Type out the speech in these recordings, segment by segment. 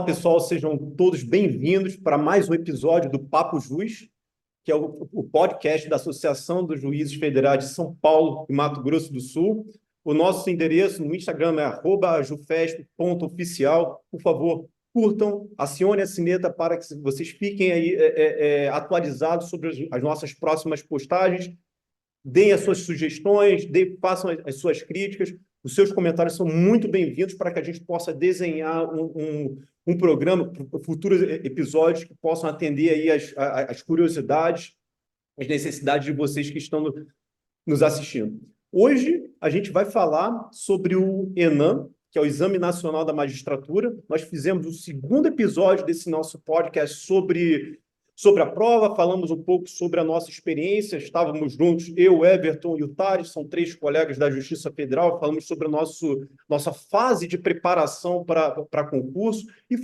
Fala pessoal, sejam todos bem-vindos para mais um episódio do Papo Juiz, que é o podcast da Associação dos Juízes Federais de São Paulo e Mato Grosso do Sul. O nosso endereço no Instagram é @jufesp.oficial. Por favor, curtam, acione a sineta para que vocês fiquem aí atualizados sobre as nossas próximas postagens. Deem as suas sugestões, façam as suas críticas. Os seus comentários são muito bem-vindos para que a gente possa desenhar um programa, futuros episódios que possam atender aí as curiosidades, as necessidades de vocês que estão nos assistindo. Hoje, a gente vai falar sobre o ENAM, que é o Exame Nacional da Magistratura. Nós fizemos o segundo episódio desse nosso podcast sobre a prova, falamos um pouco sobre a nossa experiência, estávamos juntos, eu, o Everton e o Thales, são 3 colegas da Justiça Federal, falamos sobre a nossa fase de preparação para concurso e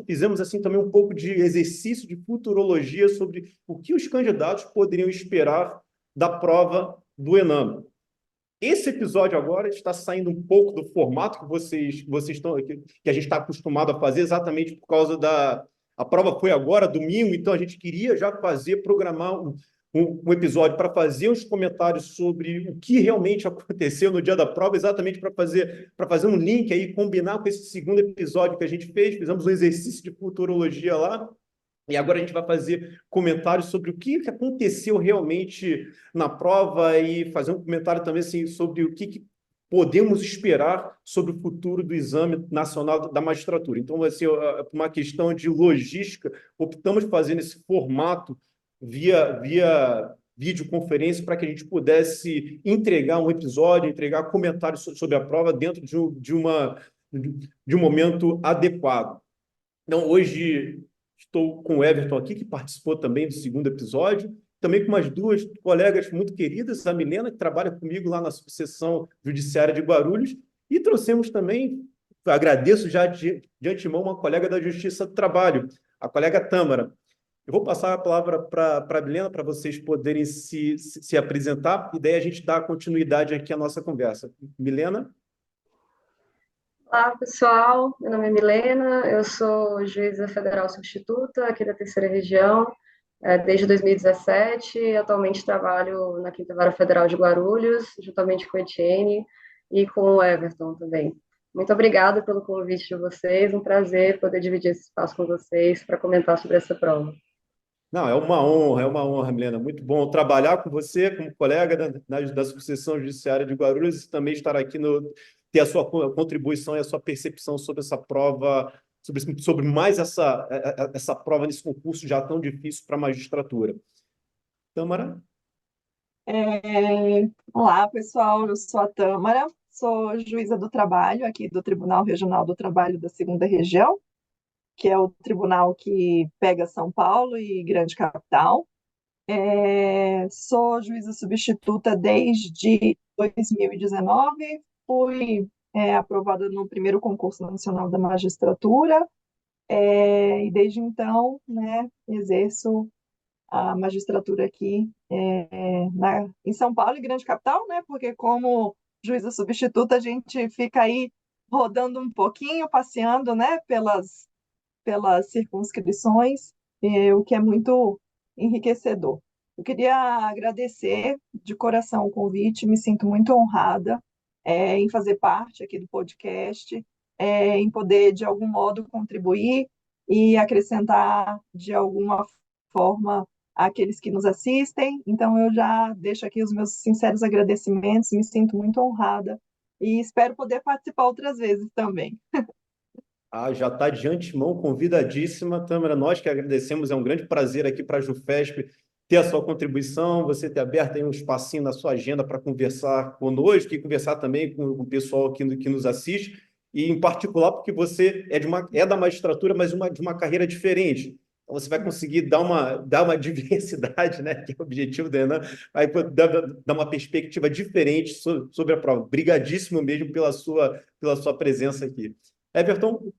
fizemos assim também um pouco de exercício de futurologia sobre o que os candidatos poderiam esperar da prova do ENAM. Esse episódio agora está saindo um pouco do formato que vocês estão, que a gente está acostumado a fazer, exatamente por causa a prova foi agora, domingo, então a gente queria já programar um episódio para fazer uns comentários sobre o que realmente aconteceu no dia da prova, exatamente para fazer um link aí, combinar com esse segundo episódio que a gente fez, fizemos um exercício de futurologia lá, e agora a gente vai fazer comentários sobre o que aconteceu realmente na prova e fazer um comentário também assim, sobre o que podemos esperar sobre o futuro do Exame Nacional da Magistratura. Então, assim, uma questão de logística, optamos por fazer nesse formato via videoconferência para que a gente pudesse entregar um episódio, entregar comentários sobre a prova dentro de um momento adequado. Então, hoje estou com o Everton aqui, que participou também do segundo episódio, também com umas 2 colegas muito queridas, a Milena, que trabalha comigo lá na subseção judiciária de Guarulhos, e trouxemos também, agradeço já de antemão, uma colega da Justiça do Trabalho, a colega Tâmara. Eu vou passar a palavra para a Milena, para vocês poderem se apresentar, e daí a gente dá continuidade aqui à nossa conversa. Milena? Olá, pessoal. Meu nome é Milena, eu sou juíza federal substituta aqui da Terceira Região, desde 2017. Atualmente trabalho na Quinta Vara Federal de Guarulhos, juntamente com a Etienne e com o Everton também. Muito obrigada pelo convite de vocês, um prazer poder dividir esse espaço com vocês para comentar sobre essa prova. Não, é uma honra, Milena. Muito bom trabalhar com você, como colega da Subseção Judiciária de Guarulhos, e também estar aqui ter a sua contribuição e a sua percepção sobre essa prova, sobre mais essa prova nesse concurso já tão difícil para a magistratura. Tâmara? Olá, pessoal, eu sou a Tâmara, sou juíza do trabalho aqui do Tribunal Regional do Trabalho da Segunda Região, que é o tribunal que pega São Paulo e Grande Capital. Sou juíza substituta desde 2019, fui aprovada no primeiro concurso nacional da magistratura, e desde então, né, exerço a magistratura aqui em São Paulo e Grande Capital, né, porque como juíza substituta a gente fica aí rodando um pouquinho, passeando, né, pelas circunscrições, o que é muito enriquecedor. Eu queria agradecer de coração o convite, me sinto muito honrada em fazer parte aqui do podcast, em poder, de algum modo, contribuir e acrescentar, de alguma forma, àqueles que nos assistem. Então, eu já deixo aqui os meus sinceros agradecimentos, me sinto muito honrada e espero poder participar outras vezes também. Já está de antemão convidadíssima, Tâmara. Nós que agradecemos, é um grande prazer aqui para a Jufesp ter a sua contribuição, você ter aberto aí um espacinho na sua agenda para conversar conosco e conversar também com o pessoal que nos assiste, e em particular porque você é da magistratura, mas de uma carreira diferente. Então você vai conseguir dar uma diversidade, né, que é o objetivo da ENAM, vai dar uma perspectiva diferente sobre a prova. Obrigadíssimo mesmo pela sua presença aqui. Everton?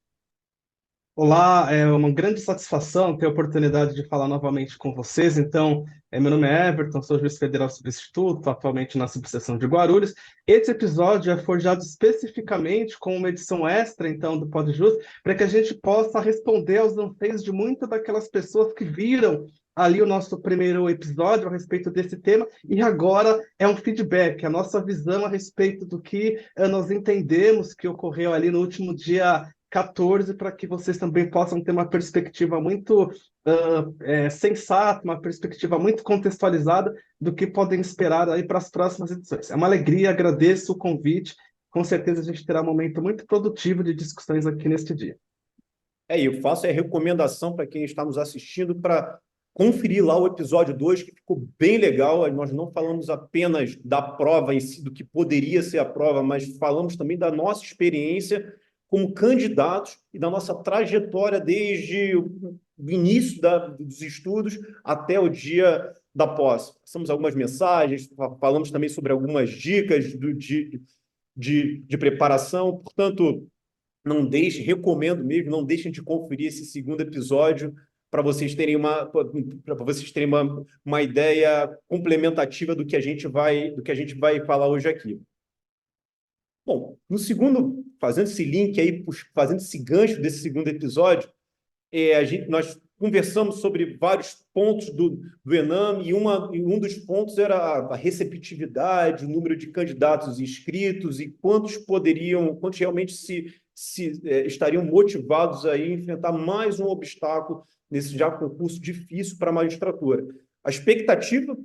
Olá, é uma grande satisfação ter a oportunidade de falar novamente com vocês. Então, Meu nome é Everton, sou juiz federal substituto, atualmente na subseção de Guarulhos. Esse episódio é forjado especificamente com uma edição extra, então, do PodJus, para que a gente possa responder aos anseios de muitas daquelas pessoas que viram ali o nosso primeiro episódio a respeito desse tema, e agora é um feedback, a nossa visão a respeito do que nós entendemos que ocorreu ali no último dia 14, para que vocês também possam ter uma perspectiva muito sensata, uma perspectiva muito contextualizada do que podem esperar aí para as próximas edições. É uma alegria, agradeço o convite, com certeza a gente terá um momento muito produtivo de discussões aqui neste dia. Eu faço a recomendação para quem está nos assistindo para conferir lá o episódio 2, que ficou bem legal. Nós não falamos apenas da prova em si, do que poderia ser a prova, mas falamos também da nossa experiência como candidatos e da nossa trajetória desde o início dos estudos até o dia da posse. Passamos algumas mensagens, falamos também sobre algumas dicas de preparação. Portanto, recomendo mesmo, não deixem de conferir esse segundo episódio para vocês terem uma ideia complementativa do que a gente vai falar hoje aqui. Bom, no segundo, fazendo esse link aí, fazendo esse gancho desse segundo episódio, nós conversamos sobre vários pontos do Enam, e um dos pontos era a receptividade, o número de candidatos inscritos e quantos realmente estariam motivados a enfrentar mais um obstáculo nesse já concurso difícil para a magistratura. A expectativa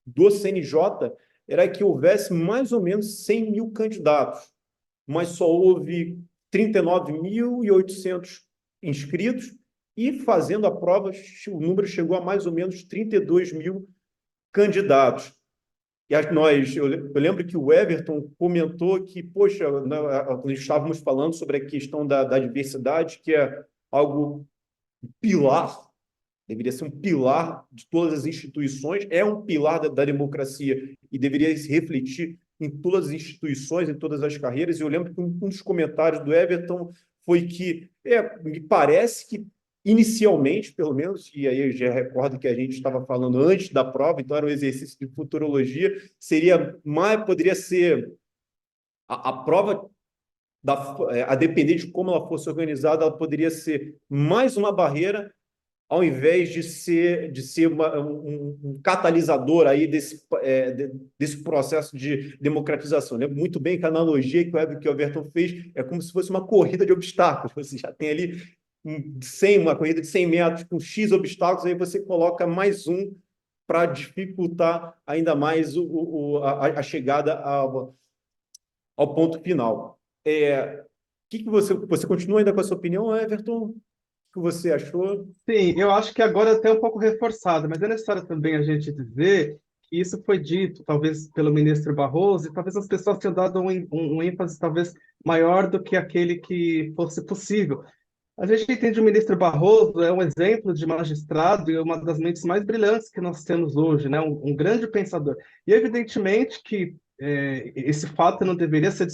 do CNJ era que houvesse mais ou menos 100 mil candidatos, mas só houve 39.800 inscritos, e fazendo a prova, o número chegou a mais ou menos 32 mil candidatos. Eu lembro que o Everton comentou que, poxa, nós estávamos falando sobre a questão da diversidade, que é algo pilar, deveria ser um pilar de todas as instituições, é um pilar da democracia e deveria se refletir em todas as instituições, em todas as carreiras. E eu lembro que um dos comentários do Everton foi que me parece que inicialmente, pelo menos, e aí eu já recordo que a gente estava falando antes da prova, então era um exercício de futurologia, poderia ser a prova, a depender de como ela fosse organizada, ela poderia ser mais uma barreira, ao invés de ser um catalisador aí desse processo de democratização. Lembro muito bem que a analogia que o Everton fez é como se fosse uma corrida de obstáculos. Você já tem ali uma corrida de 100 metros com X obstáculos, aí você coloca mais um para dificultar ainda mais a chegada ao ponto final. Que você continua ainda com a sua opinião, Everton? O que você achou? Sim, eu acho que agora é até um pouco reforçado, mas é necessário também a gente dizer que isso foi dito, talvez pelo ministro Barroso, e talvez as pessoas tenham dado um ênfase talvez maior do que aquele que fosse possível. A gente entende o ministro Barroso é um exemplo de magistrado e uma das mentes mais brilhantes que nós temos hoje, né? Um grande pensador. E evidentemente que esse fato não deveria ser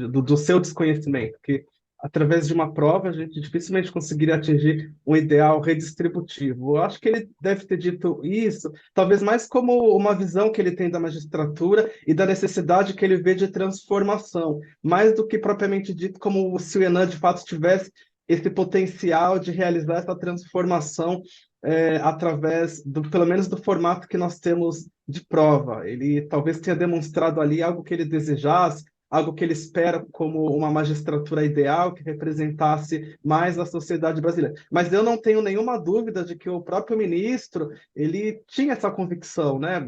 do seu desconhecimento, que através de uma prova a gente dificilmente conseguiria atingir um ideal redistributivo. Eu acho que ele deve ter dito isso, talvez mais como uma visão que ele tem da magistratura e da necessidade que ele vê de transformação, mais do que propriamente dito como se o Enam de fato tivesse esse potencial de realizar essa transformação através pelo menos do formato que nós temos de prova. Ele talvez tenha demonstrado ali algo que ele desejasse, algo que ele espera como uma magistratura ideal, que representasse mais a sociedade brasileira. Mas eu não tenho nenhuma dúvida de que o próprio ministro, ele tinha essa convicção, né?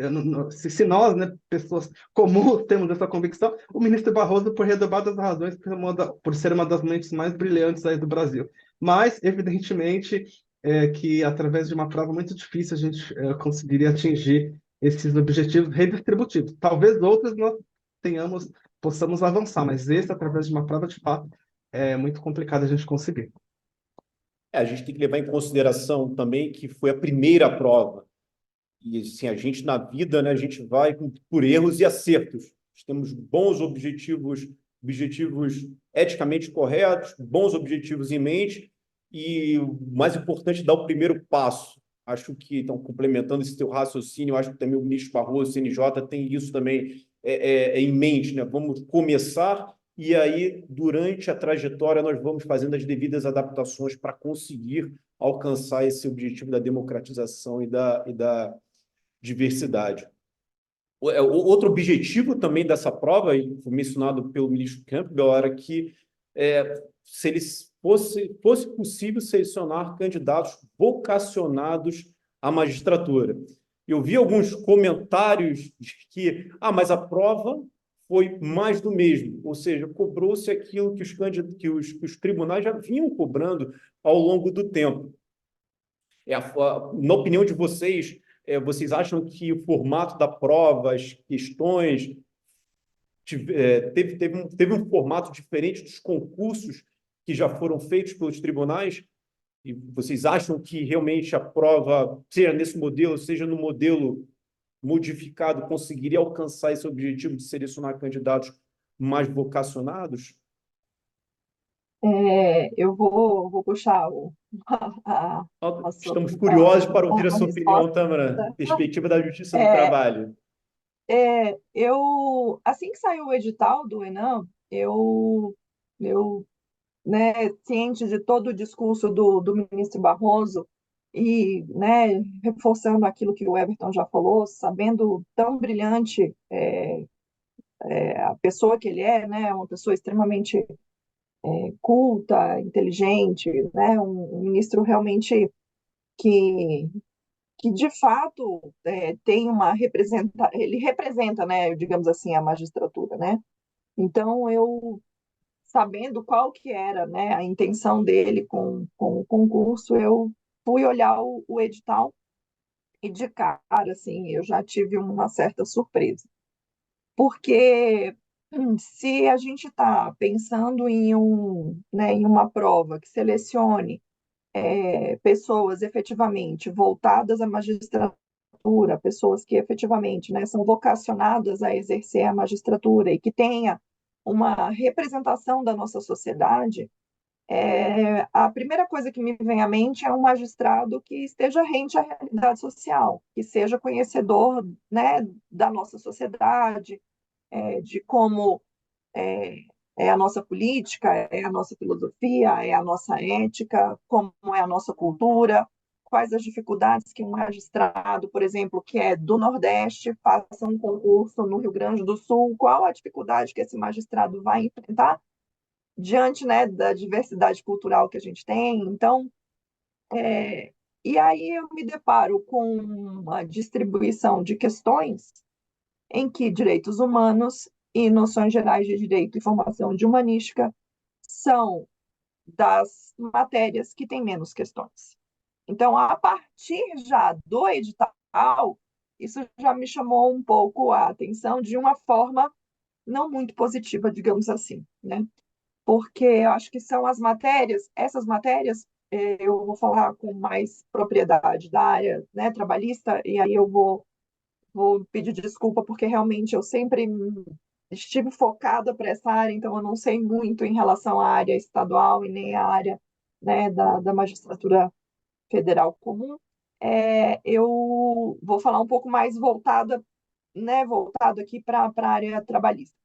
Se nós, né, pessoas comuns, temos essa convicção, o ministro Barroso, por redobradas razões, por ser uma das mentes mais brilhantes aí do Brasil. Mas, evidentemente, que através de uma prova muito difícil a gente conseguiria atingir esses objetivos redistributivos. Talvez outros nós possamos avançar, mas esse, através de uma prova de fato, é muito complicado a gente conseguir. A gente tem que levar em consideração também que foi a primeira prova. E assim, a gente na vida, né, a gente vai por erros e acertos. Nós temos bons objetivos eticamente corretos, bons objetivos em mente, e o mais importante é dar o primeiro passo. acho que, então, complementando esse teu raciocínio, eu acho que também o ministro Barroso, o CNJ, tem isso também em mente, né? Vamos começar e aí, durante a trajetória, nós vamos fazendo as devidas adaptações para conseguir alcançar esse objetivo da democratização e da diversidade. Outro objetivo também dessa prova, e foi mencionado pelo ministro Campbell, era que se eles fosse possível selecionar candidatos vocacionados à magistratura. Eu vi alguns comentários de que, mas a prova foi mais do mesmo, ou seja, cobrou-se aquilo que os tribunais já vinham cobrando ao longo do tempo. Na opinião de vocês, vocês acham que o formato da prova, as questões, teve um formato diferente dos concursos que já foram feitos pelos tribunais? E vocês acham que realmente a prova, seja nesse modelo, seja no modelo modificado, conseguiria alcançar esse objetivo de selecionar candidatos mais vocacionados? Eu vou puxar a, Estamos curiosos para ouvir a a sua opinião, resposta. Tamara. Perspectiva da Justiça do É, Trabalho. assim que saiu o edital do Enem, eu, né, ciente de todo o discurso do ministro Barroso e, né, reforçando aquilo que o Everton já falou, sabendo tão brilhante a pessoa que ele é, né, uma pessoa extremamente culta, inteligente, né, um ministro realmente que que de fato tem ele representa, né, digamos assim, a magistratura, né? Então eu sabendo qual que era, né, a intenção dele com o concurso, eu fui olhar o edital e de cara, assim, eu já tive uma certa surpresa, porque se a gente está pensando né, em uma prova que selecione pessoas efetivamente voltadas à magistratura, pessoas que efetivamente, né, são vocacionadas a exercer a magistratura e que tenha uma representação da nossa sociedade, a primeira coisa que me vem à mente é um magistrado que esteja rente à realidade social, que seja conhecedor, né, da nossa sociedade, de como é, é a nossa política, é a nossa filosofia, é a nossa ética, como é a nossa cultura, quais as dificuldades que um magistrado, por exemplo, que é do Nordeste, faça um concurso no Rio Grande do Sul, qual a dificuldade que esse magistrado vai enfrentar diante, né, da diversidade cultural que a gente tem. Então, e aí eu me deparo com uma distribuição de questões em que direitos humanos e noções gerais de direito e formação de humanística são das matérias que têm menos questões. Então, a partir já do edital, isso já me chamou um pouco a atenção de uma forma não muito positiva, digamos assim, né? Porque eu acho que são essas matérias, eu vou falar com mais propriedade da área, né, trabalhista, e aí eu vou pedir desculpa, porque realmente eu sempre estive focada para essa área, então eu não sei muito em relação à área estadual e nem à área, né, da magistratura federal comum. Eu vou falar um pouco mais voltado aqui para a área trabalhista.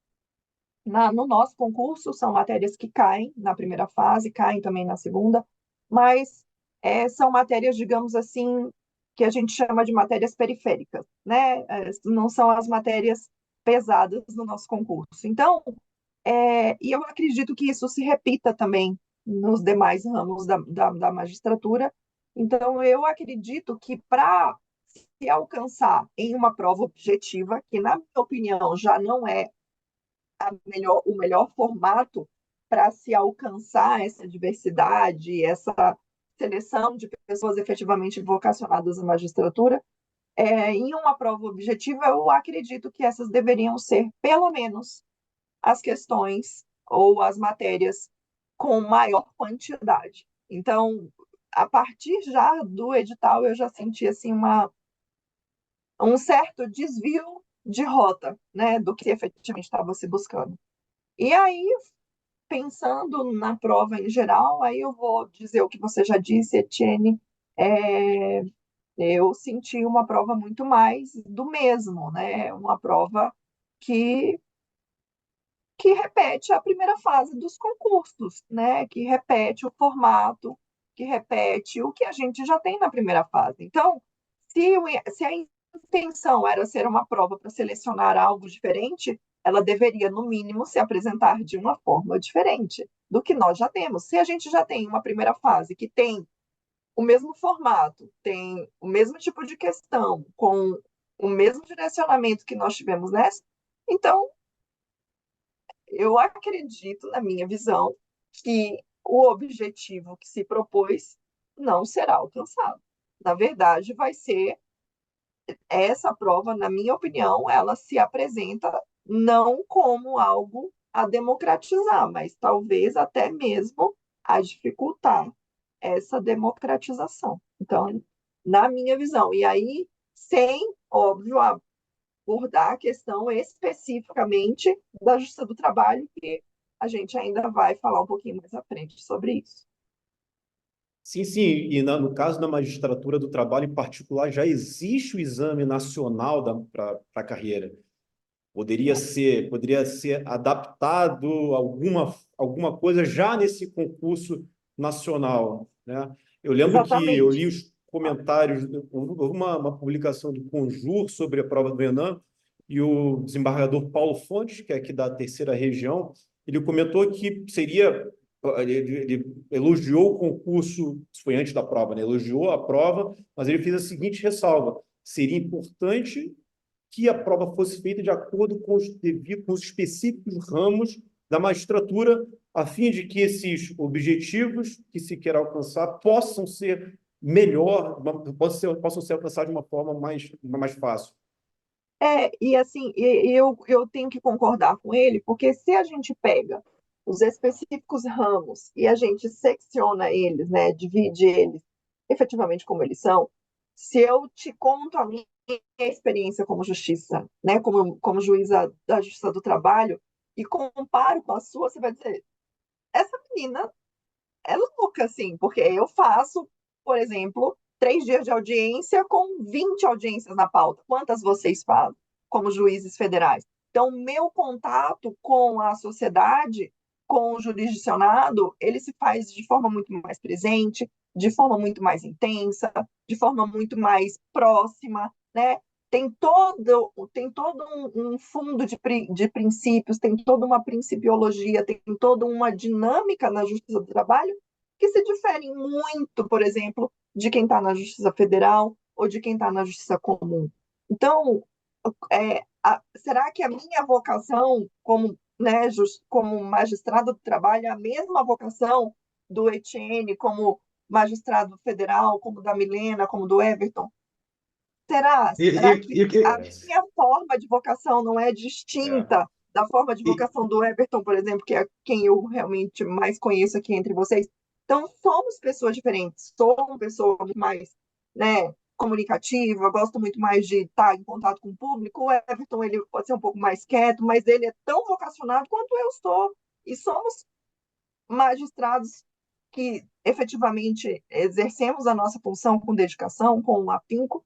No nosso concurso, são matérias que caem na primeira fase, caem também na segunda, mas são matérias, digamos assim, que a gente chama de matérias periféricas, né? Não são as matérias pesadas no nosso concurso. Então, e eu acredito que isso se repita também nos demais ramos da magistratura. Então, eu acredito que para se alcançar em uma prova objetiva, que, na minha opinião, já não é o melhor formato para se alcançar essa diversidade, essa seleção de pessoas efetivamente vocacionadas à magistratura, em uma prova objetiva, eu acredito que essas deveriam ser, pelo menos, as questões ou as matérias com maior quantidade. Então, a partir já do edital, eu já senti assim um certo desvio de rota, né, do que efetivamente estava se buscando. E aí, pensando na prova em geral, aí eu vou dizer o que você já disse, Etienne, Eu senti uma prova muito mais do mesmo, né? Uma prova que, que repete a primeira fase dos concursos, né? Que repete o formato, que repete o que a gente já tem na primeira fase. Então, se a intenção era ser uma prova para selecionar algo diferente, ela deveria, no mínimo, se apresentar de uma forma diferente do que nós já temos. Se a gente já tem uma primeira fase que tem o mesmo formato, tem o mesmo tipo de questão, com o mesmo direcionamento que nós tivemos nessa, então eu acredito, na minha visão, que o objetivo que se propôs não será alcançado. Na verdade, vai ser essa prova, na minha opinião, ela se apresenta não como algo a democratizar, mas talvez até mesmo a dificultar essa democratização. Então, na minha visão, e aí, sem, óbvio, abordar a questão especificamente da Justiça do Trabalho, que a gente ainda vai falar um pouquinho mais à frente sobre isso. Sim, sim, e no caso da magistratura do trabalho em particular, já existe o exame nacional para a carreira. Poderia ser adaptado alguma coisa já nesse concurso nacional, né? Eu lembro que eu li Exatamente. os comentários, houve uma publicação do Conjur sobre a prova do Enem, e o desembargador Paulo Fontes, que é aqui da terceira região, ele comentou que ele elogiou o concurso, isso foi antes da prova, né? Elogiou a prova, mas ele fez a seguinte ressalva: seria importante que a prova fosse feita de acordo com os específicos ramos da magistratura, a fim de que esses objetivos que se quer alcançar possam ser possam ser alcançados de uma forma mais fácil. E assim, eu tenho que concordar com ele, porque se a gente pega os específicos ramos e a gente secciona eles, né, divide eles efetivamente como eles são, se eu te conto a minha experiência como justiça, né, como juíza da Justiça do Trabalho, e comparo com a sua, você vai dizer, essa menina é louca, assim, porque eu faço, por exemplo, 3 dias de audiência com 20 audiências na pauta. Quantas vocês fazem como juízes federais? Então, meu contato com a sociedade, com o jurisdicionado, ele se faz de forma muito mais presente, de forma muito mais intensa, de forma muito mais próxima, né? Tem todo um fundo de princípios, tem toda uma principiologia, tem toda uma dinâmica na justiça do trabalho que se diferem muito, por exemplo, de quem está na justiça federal ou de quem está na justiça comum. Então, será que a minha vocação como, né, como magistrado do trabalho é a mesma vocação do Etienne como magistrado federal, como da Milena, como do Everton? Será? E, Será e, que a e, minha forma de vocação não é É. distinta da forma de E, vocação do Everton, por exemplo, que é quem eu realmente mais conheço aqui entre vocês? Então, somos pessoas diferentes. Sou uma pessoa muito mais, né, comunicativa, gosto muito mais de estar em contato com o público. O Everton, ele pode ser um pouco mais quieto, mas ele é tão vocacionado quanto eu sou. E somos magistrados que efetivamente exercemos a nossa função com dedicação, com afinco,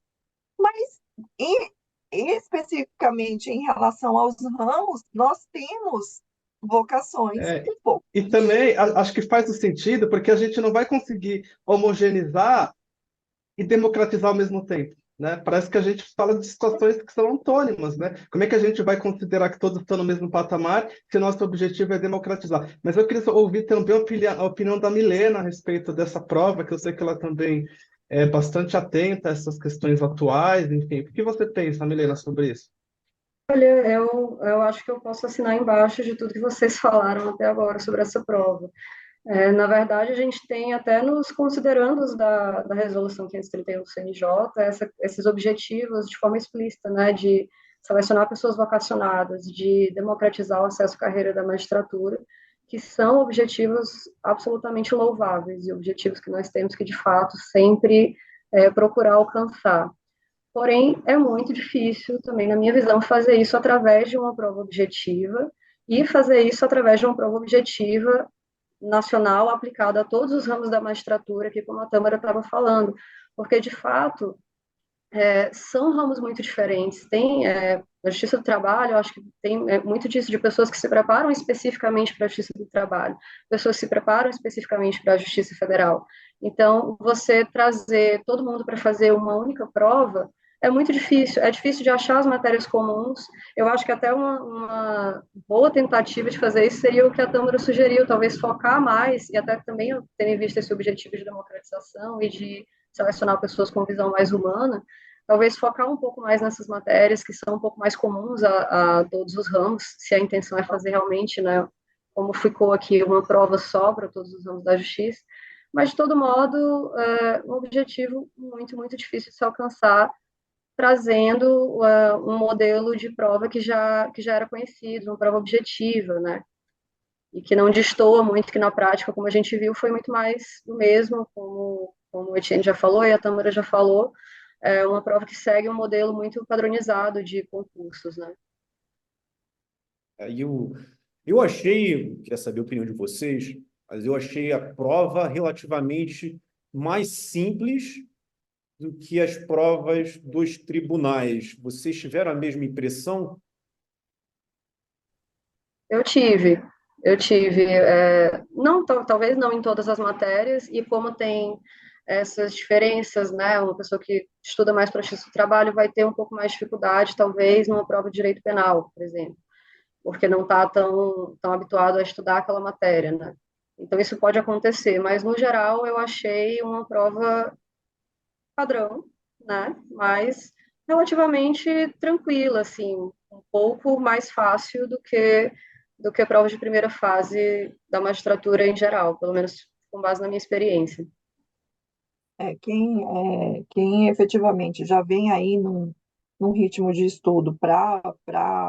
mas e, especificamente em relação aos ramos, nós temos vocações é, um pouco e também acho que faz o sentido, porque a gente não vai conseguir homogeneizar e democratizar ao mesmo tempo, né? Parece que a gente fala de situações que são antônimas, né? Como é que a gente vai considerar que todos estão no mesmo patamar se nosso objetivo é democratizar? Mas eu queria ouvir também a opinião da Milena a respeito dessa prova, que eu sei que ela também é bastante atenta a essas questões atuais, enfim. O que você pensa, Milena, sobre isso? Olha, eu acho que eu posso assinar embaixo de tudo que vocês falaram até agora sobre essa prova. Na verdade, a gente tem até nos considerandos da Resolução 531 do CNJ esses objetivos de forma explícita, né, de selecionar pessoas vocacionadas, de democratizar o acesso à carreira da magistratura, que são objetivos absolutamente louváveis e objetivos que nós temos que, de fato, sempre procurar alcançar. Porém, é muito difícil também, na minha visão, fazer isso através de uma prova objetiva e fazer isso através de uma prova objetiva nacional aplicada a todos os ramos da magistratura, aqui como a Tâmara estava falando, porque, de fato, são ramos muito diferentes. Tem a Justiça do Trabalho, eu acho que tem muito disso de pessoas que se preparam especificamente para a Justiça do Trabalho, pessoas que se preparam especificamente para a Justiça Federal. Então, você trazer todo mundo para fazer uma única prova é muito difícil. É difícil de achar as matérias comuns. Eu acho que até uma boa tentativa de fazer isso seria o que a Tâmara sugeriu, talvez focar mais, e até também eu tenho visto esse objetivo de democratização e de selecionar pessoas com visão mais humana, talvez focar um pouco mais nessas matérias que são um pouco mais comuns a todos os ramos, se a intenção é fazer realmente, né, como ficou aqui, uma prova só para todos os ramos da justiça, mas de todo modo, um objetivo muito, muito difícil de se alcançar, trazendo um modelo de prova que já era conhecido, uma prova objetiva, né, e que não destoa muito, que na prática, como a gente viu, foi muito mais do mesmo, como o Etienne já falou e a Tamara já falou, é uma prova que segue um modelo muito padronizado de concursos, né? Aí eu achei, queria saber a opinião de vocês, mas eu achei a prova relativamente mais simples do que as provas dos tribunais. Vocês tiveram a mesma impressão? Eu tive, não, talvez não em todas as matérias, e como tem essas diferenças, né, uma pessoa que estuda mais para justiça do trabalho vai ter um pouco mais de dificuldade, talvez, numa prova de direito penal, por exemplo, porque não está tão habituado a estudar aquela matéria, né? Então, isso pode acontecer, mas, no geral, eu achei uma prova padrão, né? Mas relativamente tranquila, assim, um pouco mais fácil do que provas de primeira fase da magistratura em geral, pelo menos com base na minha experiência. Quem efetivamente já vem aí num ritmo de estudo para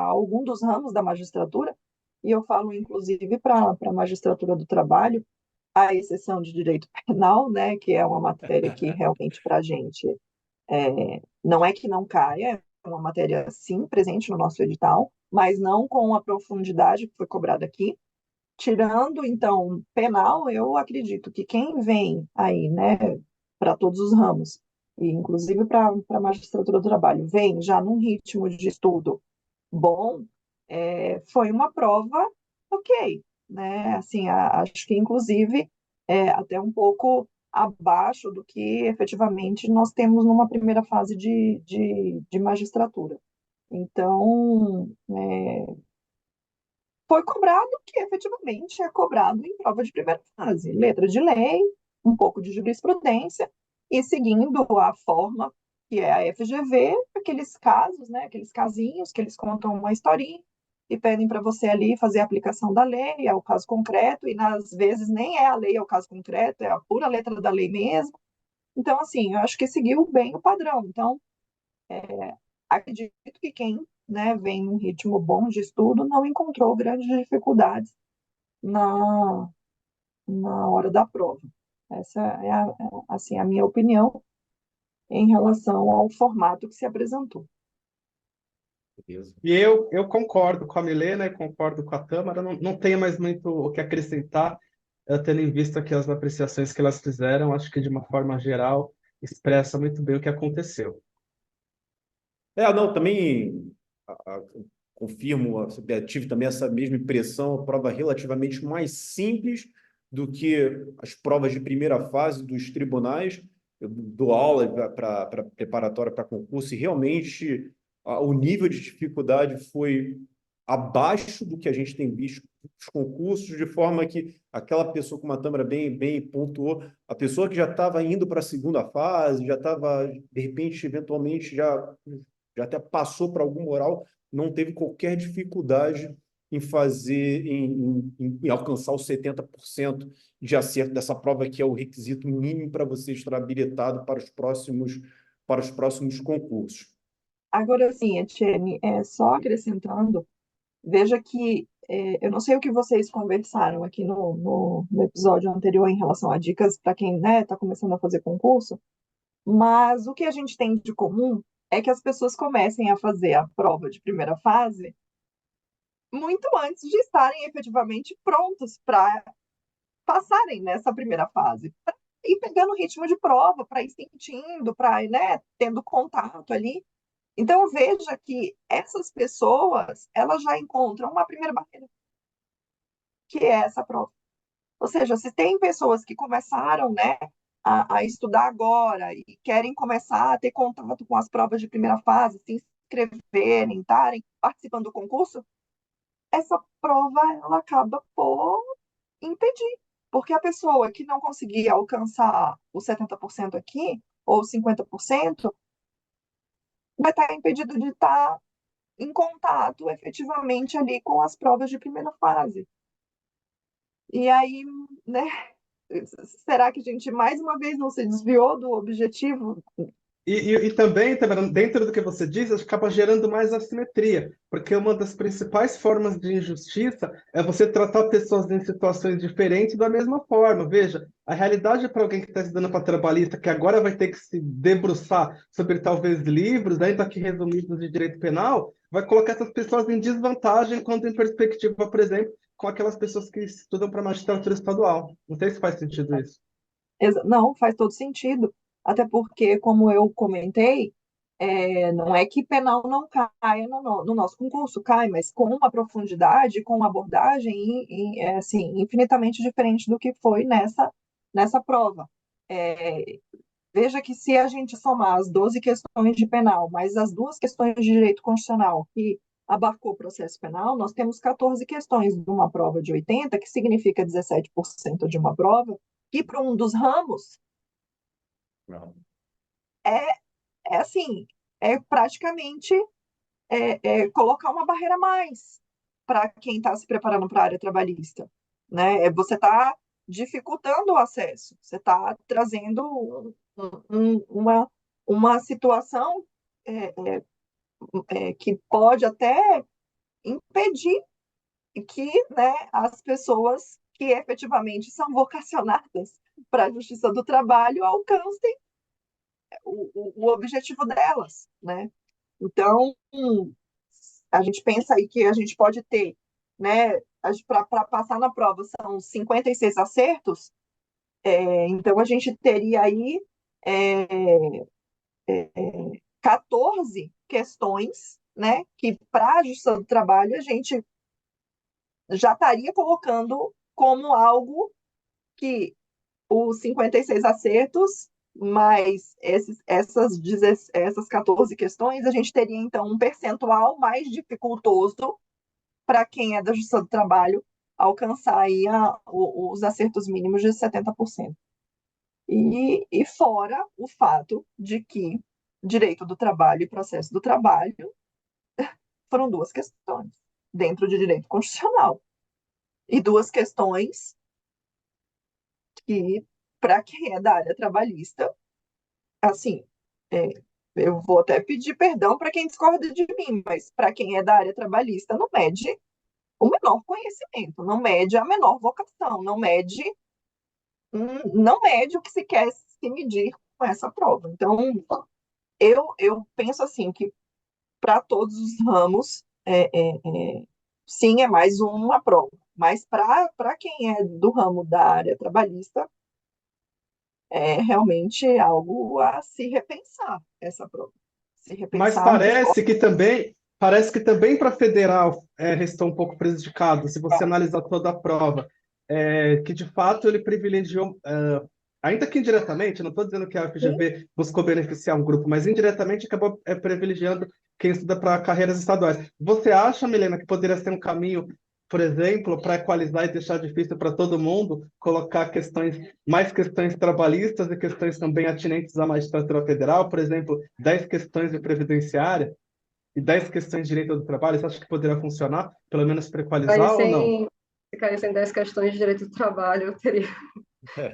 algum dos ramos da magistratura, e eu falo inclusive para a magistratura do trabalho, à exceção de direito penal, né, que é uma matéria que realmente para a gente não é que não caia, é uma matéria sim presente no nosso edital, mas não com a profundidade que foi cobrada aqui. Tirando, então, penal, eu acredito que quem vem aí, né, para todos os ramos, e inclusive para a magistratura do trabalho, vem já num ritmo de estudo bom, foi uma prova ok, né? Assim, acho que inclusive até um pouco abaixo do que efetivamente nós temos numa primeira fase de magistratura. Então, foi cobrado o que efetivamente é cobrado em prova de primeira fase, letra de lei, um pouco de jurisprudência, e seguindo a forma que é a FGV, aqueles casos, né, aqueles casinhos que eles contam uma historinha e pedem para você ali fazer a aplicação da lei, é o caso concreto, e às vezes nem é a lei, é o caso concreto, é a pura letra da lei mesmo. Então, assim, eu acho que seguiu bem o padrão. Então, acredito que quem, né, vem num ritmo bom de estudo não encontrou grandes dificuldades na, na hora da prova. Essa é assim, a minha opinião em relação ao formato que se apresentou. Beleza. E eu concordo com a Milena e concordo com a Tâmara, não tenho mais muito o que acrescentar, tendo em vista que as apreciações que elas fizeram, acho que de uma forma geral, expressa muito bem o que aconteceu. Não, também confirmo, tive também essa mesma impressão, a prova relativamente mais simples do que as provas de primeira fase dos tribunais. Eu dou aula para preparatória para concurso e realmente o nível de dificuldade foi abaixo do que a gente tem visto nos concursos, de forma que aquela pessoa, como a Tâmara bem pontuou, a pessoa que já estava indo para a segunda fase, já estava, de repente, eventualmente, já até passou para algum oral, não teve qualquer dificuldade em fazer, em alcançar os 70% de acerto dessa prova, que é o requisito mínimo para você estar habilitado para os próximos concursos. Agora, sim, Etienne, só acrescentando, veja que eu não sei o que vocês conversaram aqui no episódio anterior em relação a dicas para quem, né, está começando a fazer concurso, mas o que a gente tem de comum é que as pessoas comecem a fazer a prova de primeira fase muito antes de estarem efetivamente prontos para passarem nessa primeira fase. ir pegando o ritmo de prova, para ir sentindo, para ir, né, tendo contato ali. Então, veja que essas pessoas, elas já encontram uma primeira barreira, que é essa prova. Ou seja, se tem pessoas que começaram, né, a estudar agora e querem começar a ter contato com as provas de primeira fase, se inscreverem, estarem participando do concurso, essa prova ela acaba por impedir. Porque a pessoa que não conseguir alcançar os 70% aqui, ou 50%, vai estar impedido de estar em contato efetivamente ali com as provas de primeira fase. E aí, né, será que a gente mais uma vez não se desviou do objetivo? E também, dentro do que você diz, acaba gerando mais assimetria, porque uma das principais formas de injustiça é você tratar pessoas em situações diferentes da mesma forma. Veja, a realidade para alguém que está estudando para trabalhista, que agora vai ter que se debruçar sobre talvez livros, ainda que resumidos de direito penal, vai colocar essas pessoas em desvantagem quando em perspectiva, por exemplo, com aquelas pessoas que estudam para magistratura estadual. Não sei se faz sentido isso. Não, faz todo sentido. Até porque, como eu comentei, não é que penal não caia no nosso concurso, cai, mas com uma profundidade, com uma abordagem assim, infinitamente diferente do que foi nessa prova. É, veja que se a gente somar as 12 questões de penal, mais as duas questões de direito constitucional que abarcou o processo penal, nós temos 14 questões de uma prova de 80, que significa 17% de uma prova, que para um dos ramos Não. é, é assim, é praticamente colocar uma barreira a mais para quem está se preparando para a área trabalhista, né? Você está dificultando o acesso, você está trazendo uma situação é, que pode até impedir que, né, as pessoas que efetivamente são vocacionadas para a justiça do trabalho alcancem o objetivo delas, né? Então, a gente pensa aí que a gente pode ter, né, para passar na prova são 56 acertos, então a gente teria aí é, 14 questões, né, que para a justiça do trabalho a gente já estaria colocando como algo que os 56 acertos, mais essas 14 questões, a gente teria, então, um percentual mais dificultoso para quem é da Justiça do Trabalho alcançar aí os acertos mínimos de 70%. E fora o fato de que direito do trabalho e processo do trabalho foram duas questões dentro de direito constitucional. E duas questões que, para quem é da área trabalhista, assim, é, eu vou até pedir perdão para quem discorda de mim, mas para quem é da área trabalhista, não mede o menor conhecimento, não mede a menor vocação, não mede o que se quer se medir com essa prova. Então, eu penso assim, que para todos os ramos, sim, é mais uma prova, mas para quem é do ramo da área trabalhista, é realmente algo a se repensar essa prova. Se Mas repensar de forma. parece que também para federal restou um pouco prejudicado, se você analisar toda a prova, que de fato ele privilegiou, ainda que indiretamente, não estou dizendo que a FGV buscou beneficiar um grupo, mas indiretamente acabou privilegiando quem estuda para carreiras estaduais. Você acha, Milena, que poderia ser um caminho, por exemplo, para equalizar e deixar difícil para todo mundo, colocar mais questões trabalhistas e questões também atinentes à magistratura federal, por exemplo, 10 questões de previdenciária e 10 questões de direito do trabalho? Você acha que poderia funcionar, pelo menos para Aí, equalizar ou não? se caíssem 10 questões de direito do trabalho, eu teria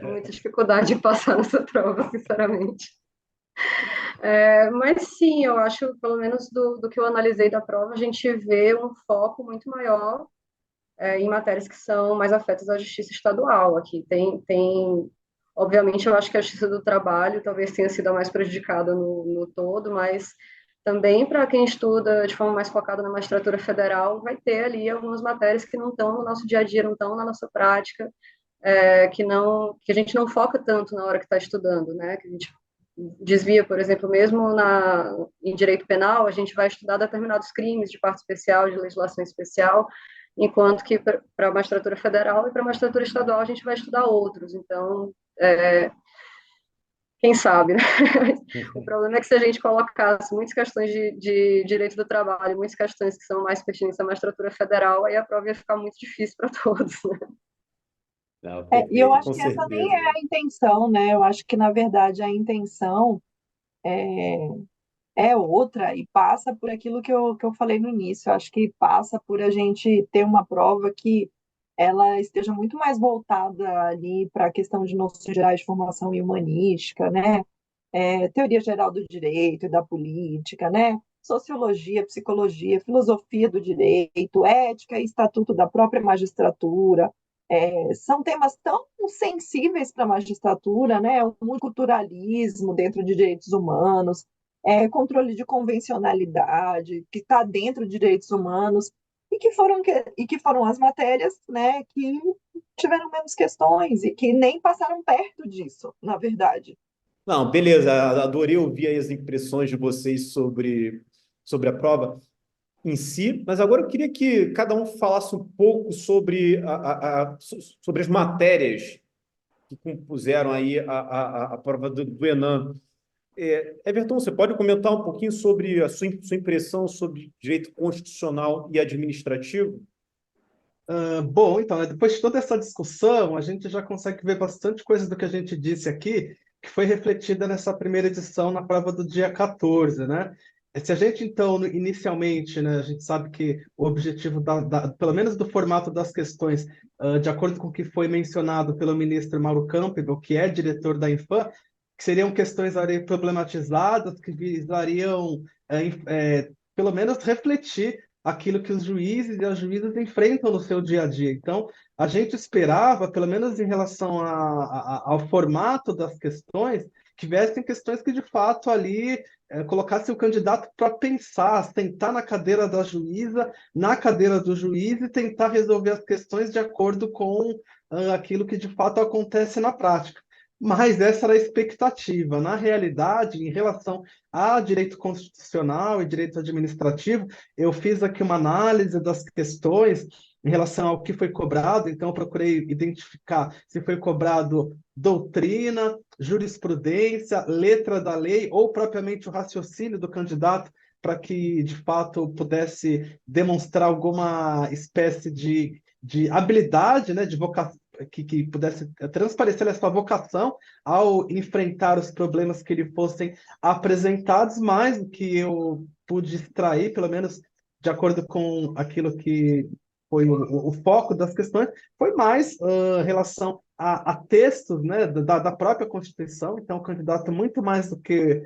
muita dificuldade de passar nessa prova, sinceramente. Mas sim, eu acho, pelo menos do que eu analisei da prova, a gente vê um foco muito maior em matérias que são mais afetas à justiça estadual. Aqui obviamente, eu acho que a justiça do trabalho talvez tenha sido a mais prejudicada no todo, mas também para quem estuda de forma mais focada na magistratura federal, vai ter ali algumas matérias que não estão no nosso dia a dia, não estão na nossa prática, que a gente não foca tanto na hora que está estudando, né? Que a gente desvia, por exemplo, mesmo em direito penal, a gente vai estudar determinados crimes de parte especial, de legislação especial, enquanto que para a magistratura federal e para a magistratura estadual a gente vai estudar outros. Então, quem sabe, né? O problema é que se a gente colocasse muitas questões de direito do trabalho, muitas questões que são mais pertinentes à magistratura federal, aí a prova ia ficar muito difícil para todos, né? Não, E eu perfeito, acho com que essa nem certeza. é a intenção, né? Eu acho que, na verdade, a intenção é, é outra e passa por aquilo que eu falei no início. Eu acho que passa por a gente ter uma prova que ela esteja muito mais voltada ali para a questão de noções gerais de formação e humanística, né? Teoria geral do direito e da política, né? Sociologia, psicologia, filosofia do direito, ética e estatuto da própria magistratura. São temas tão sensíveis para a magistratura, né? O multiculturalismo dentro de direitos humanos, controle de convencionalidade, que está dentro de direitos humanos, e que foram as matérias, né, que tiveram menos questões e que nem passaram perto disso, na verdade. Não, beleza, adorei ouvir aí as impressões de vocês sobre a prova em si, mas agora eu queria que cada um falasse um pouco sobre as matérias que compuseram aí a prova do Enem. Everton, você pode comentar um pouquinho sobre a sua impressão sobre direito constitucional e administrativo? Bom, então, né, depois de toda essa discussão, a gente já consegue ver bastante coisa do que a gente disse aqui, que foi refletida nessa primeira edição na prova do dia 14, né? Se a gente, então, inicialmente, né, a gente sabe que o objetivo, pelo menos do formato das questões, de acordo com o que foi mencionado pelo ministro Mauro Campbell, que é diretor da Infam, que seriam questões ali problematizadas, que visariam, pelo menos, refletir aquilo que os juízes e as juízas enfrentam no seu dia a dia. Então, a gente esperava, pelo menos em relação ao formato das questões, que tivessem questões que, de fato, ali colocassem o candidato para pensar, sentar na cadeira da juíza, na cadeira do juiz e tentar resolver as questões de acordo com aquilo que, de fato, acontece na prática. Mas essa era a expectativa. Na realidade, em relação a direito constitucional e direito administrativo, eu fiz aqui uma análise das questões em relação ao que foi cobrado, então eu procurei identificar se foi cobrado doutrina, jurisprudência, letra da lei ou propriamente o raciocínio do candidato para que, de fato, pudesse demonstrar alguma espécie de habilidade, né, de vocação, que pudesse transparecer essa vocação ao enfrentar os problemas que lhe fossem apresentados, mais do que eu pude extrair, pelo menos de acordo com aquilo que foi o foco das questões, foi mais relação a textos, né, da própria Constituição. Então, o candidato, muito mais do que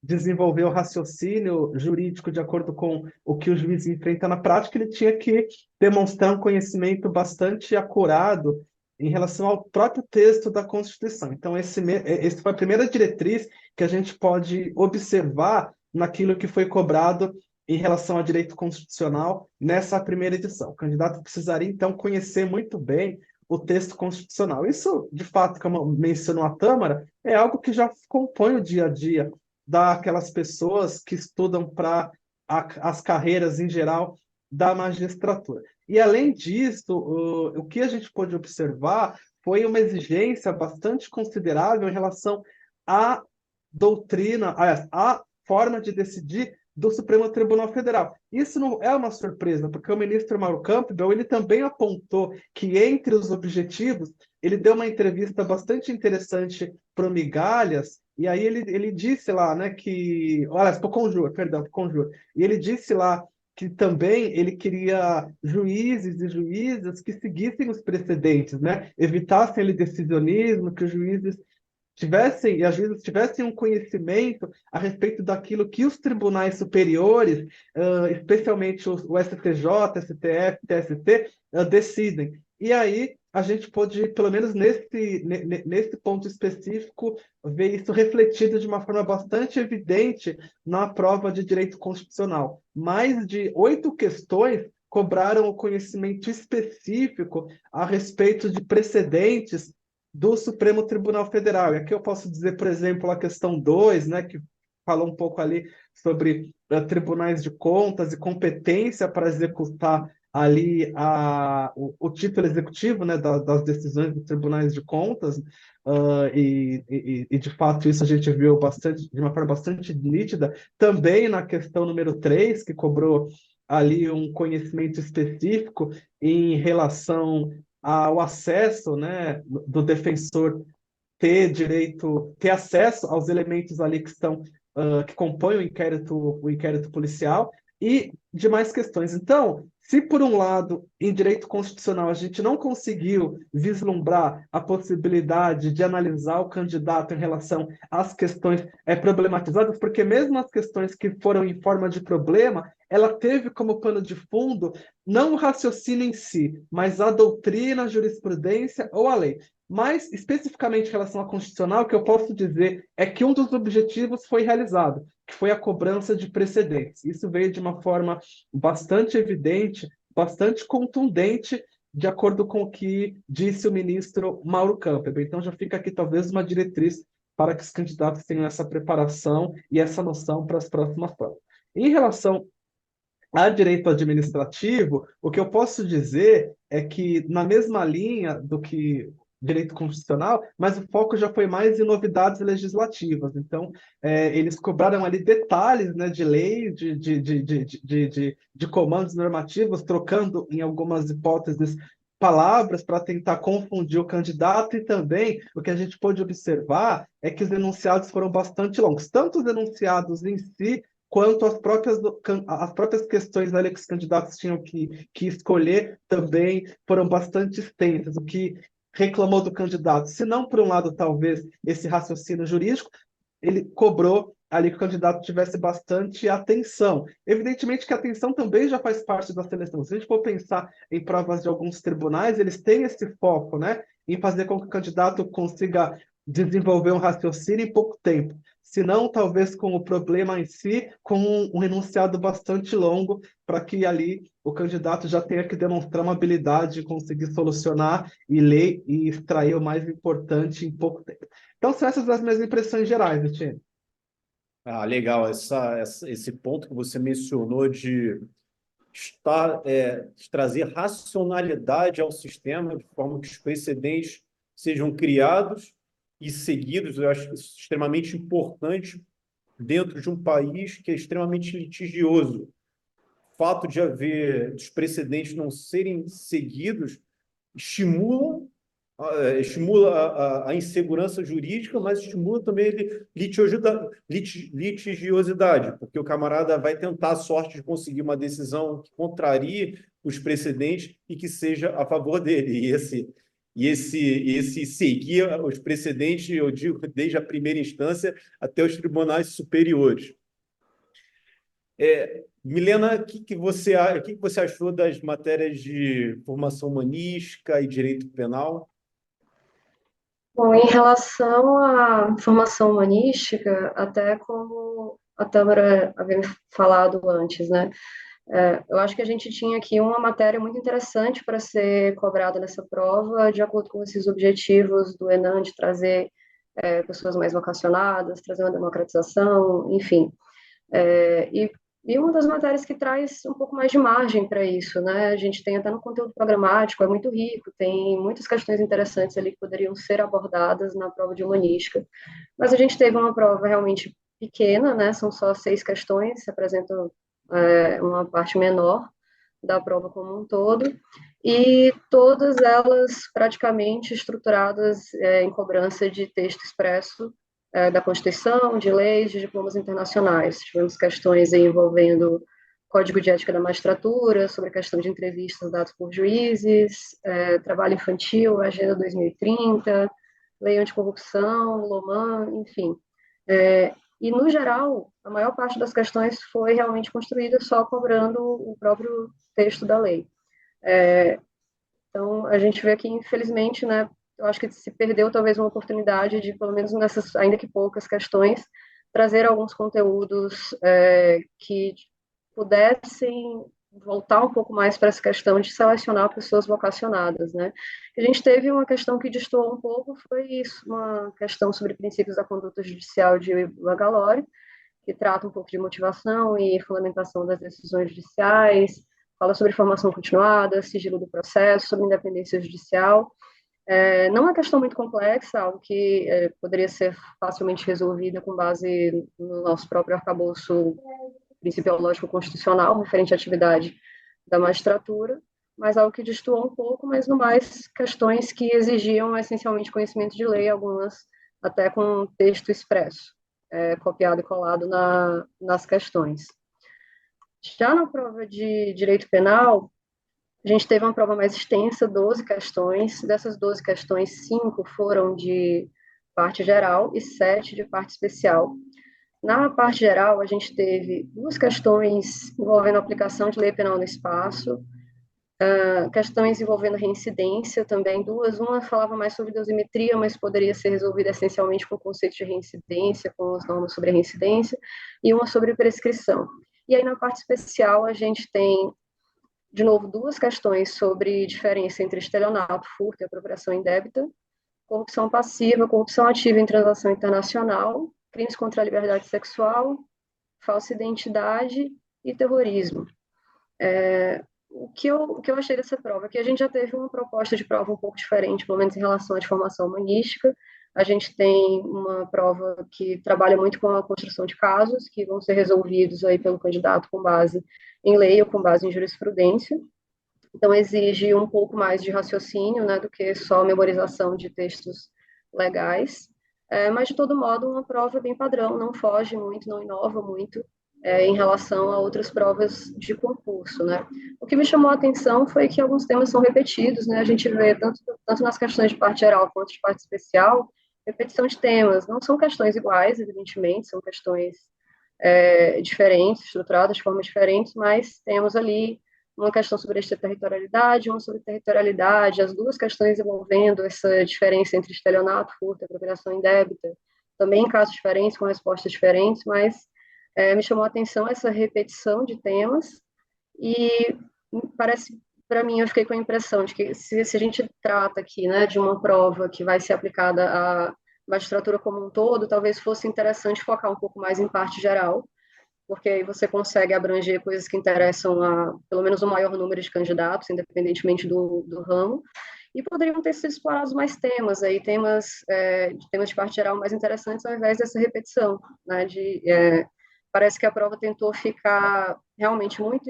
desenvolver o raciocínio jurídico de acordo com o que o juiz enfrenta na prática, ele tinha que demonstrar um conhecimento bastante acurado em relação ao próprio texto da Constituição. Então, esse foi a primeira diretriz que a gente pode observar naquilo que foi cobrado em relação ao direito constitucional nessa primeira edição. O candidato precisaria, então, conhecer muito bem o texto constitucional. Isso, de fato, como mencionou a Tâmara, é algo que já compõe o dia a dia daquelas pessoas que estudam para as carreiras em geral da magistratura. E, além disso, o que a gente pôde observar foi uma exigência bastante considerável em relação à doutrina, à forma de decidir do Supremo Tribunal Federal. Isso não é uma surpresa, porque o ministro Mauro Campbell ele também apontou que, entre os objetivos, ele deu uma entrevista bastante interessante para o Migalhas, e aí ele disse lá, né, que... Aliás, para o Conjur, perdão, para o Conjur. E ele disse lá que também ele queria juízes e juízas que seguissem os precedentes, né? Evitassem ali decisionismo, que os juízes tivessem, e as juízes tivessem um conhecimento a respeito daquilo que os tribunais superiores, especialmente o STJ, STF, TST, decidem. E aí a gente pode, pelo menos nesse ponto específico, ver isso refletido de uma forma bastante evidente na prova de direito constitucional. Mais de 8 questões cobraram o conhecimento específico a respeito de precedentes do Supremo Tribunal Federal. E aqui eu posso dizer, por exemplo, a questão 2, né, que fala um pouco ali sobre tribunais de contas e competência para executar ali o título executivo, né, das decisões dos tribunais de contas, e de fato isso a gente viu bastante, de uma forma bastante nítida, também na questão número 3, que cobrou ali um conhecimento específico em relação ao acesso, né, do defensor ter acesso aos elementos ali que estão que compõem o inquérito policial e demais questões. Então, se por um lado, em direito constitucional, a gente não conseguiu vislumbrar a possibilidade de analisar o candidato em relação às questões problematizadas, porque mesmo as questões que foram em forma de problema, ela teve como pano de fundo não o raciocínio em si, mas a doutrina, a jurisprudência ou a lei. Mas, especificamente em relação à constitucional, o que eu posso dizer é que um dos objetivos foi realizado, que foi a cobrança de precedentes. Isso veio de uma forma bastante evidente, bastante contundente, de acordo com o que disse o ministro Mauro Campbell. Então, já fica aqui talvez uma diretriz para que os candidatos tenham essa preparação e essa noção para as próximas provas. Em relação a direito administrativo, o que eu posso dizer é que, na mesma linha do que direito constitucional, mas o foco já foi mais em novidades legislativas. Então, eles cobraram ali detalhes, né, de lei, de comandos normativos, trocando, em algumas hipóteses, palavras para tentar confundir o candidato, e também o que a gente pôde observar é que os enunciados foram bastante longos, tanto os enunciados em si, quanto as próprias questões ali que os candidatos tinham que escolher também foram bastante extensas, o que reclamou do candidato. Se não, por um lado, talvez, esse raciocínio jurídico, ele cobrou ali que o candidato tivesse bastante atenção. Evidentemente que a atenção também já faz parte da seleção. Se a gente for pensar em provas de alguns tribunais, eles têm esse foco, né, em fazer com que o candidato consiga desenvolver um raciocínio em pouco tempo. Se não, talvez com o problema em si, com um enunciado bastante longo, para que ali o candidato já tenha que demonstrar uma habilidade de conseguir solucionar e ler e extrair o mais importante em pouco tempo. Então, são essas as minhas impressões gerais, Etienne. Ah, legal. Esse ponto que você mencionou de trazer racionalidade ao sistema, de forma que os precedentes sejam criados e seguidos, eu acho isso extremamente importante dentro de um país que é extremamente litigioso. O fato de haver os precedentes não serem seguidos estimula a insegurança jurídica, mas estimula também litigiosidade, porque o camarada vai tentar a sorte de conseguir uma decisão que contrarie os precedentes e que seja a favor dele. Esse seguir os precedentes, eu digo, desde a primeira instância até os tribunais superiores. Milena, o que você achou das matérias de formação humanística e direito penal? Bom, em relação à formação humanística, até como a Tâmara havia me falado antes, né? Eu acho que a gente tinha aqui uma matéria muito interessante para ser cobrada nessa prova, de acordo com esses objetivos do Enem, de trazer pessoas mais vocacionadas, trazer uma democratização, enfim. E uma das matérias que traz um pouco mais de margem para isso, né? A gente tem até no conteúdo programático, é muito rico, tem muitas questões interessantes ali que poderiam ser abordadas na prova de humanística. Mas a gente teve uma prova realmente pequena, né? São só 6 questões, se apresentam uma parte menor da prova como um todo, e todas elas praticamente estruturadas em cobrança de texto expresso da Constituição, de leis, de diplomas internacionais. Tivemos questões envolvendo Código de Ética da Magistratura, sobre a questão de entrevistas dadas por juízes, trabalho infantil, Agenda 2030, Lei Anticorrupção, Loman, enfim. E, no geral, a maior parte das questões foi realmente construída só cobrando o próprio texto da lei. Então, a gente vê que, infelizmente, né, eu acho que se perdeu talvez uma oportunidade de, pelo menos nessas, ainda que poucas questões, trazer alguns conteúdos que pudessem voltar um pouco mais para essa questão de selecionar pessoas vocacionadas, né? A gente teve uma questão que destoou um pouco, foi isso, uma questão sobre princípios da conduta judicial de Bangalore, que trata um pouco de motivação e fundamentação das decisões judiciais, fala sobre formação continuada, sigilo do processo, sobre independência judicial. Não é uma questão muito complexa, algo que poderia ser facilmente resolvida com base no nosso próprio arcabouço principiológico constitucional, referente à atividade da magistratura, mas algo que destoou um pouco, mas no mais questões que exigiam essencialmente conhecimento de lei, algumas até com texto expresso, copiado e colado nas questões. Já na prova de direito penal, a gente teve uma prova mais extensa, 12 questões. Dessas 12 questões, 5 foram de parte geral e 7 de parte especial. Na parte geral, a gente teve 2 questões envolvendo a aplicação de lei penal no espaço, questões envolvendo reincidência também, 2. Uma falava mais sobre dosimetria, mas poderia ser resolvida essencialmente com o conceito de reincidência, com as normas sobre reincidência, e uma sobre prescrição. E aí, na parte especial, a gente tem, de novo, 2 questões sobre diferença entre estelionato, furto e apropriação indébita, corrupção passiva, corrupção ativa em transação internacional, crimes contra a liberdade sexual, falsa identidade e terrorismo. O que eu achei dessa prova? Que a gente já teve uma proposta de prova um pouco diferente, pelo menos em relação à de formação humanística. A gente tem uma prova que trabalha muito com a construção de casos, que vão ser resolvidos aí pelo candidato com base em lei ou com base em jurisprudência. Então, exige um pouco mais de raciocínio, né, do que só memorização de textos legais. Mas, de todo modo, uma prova bem padrão, não foge muito, não inova muito em relação a outras provas de concurso, né. O que me chamou a atenção foi que alguns temas são repetidos, né, a gente vê tanto nas questões de parte geral quanto de parte especial, repetição de temas. Não são questões iguais, evidentemente, são questões diferentes, estruturadas de formas diferentes, mas temos ali uma questão sobre extraterritorialidade, uma sobre territorialidade, as 2 questões envolvendo essa diferença entre estelionato, furto e apropriação indébita, também em casos diferentes, com respostas diferentes, mas me chamou a atenção essa repetição de temas e parece, para mim, eu fiquei com a impressão de que se a gente trata aqui, né, de uma prova que vai ser aplicada à magistratura como um todo, talvez fosse interessante focar um pouco mais em parte geral, porque aí você consegue abranger coisas que interessam a pelo menos o maior número de candidatos, independentemente do ramo, e poderiam ter sido explorados mais temas, aí temas de parte geral mais interessantes, ao invés dessa repetição, né, parece que a prova tentou ficar realmente muito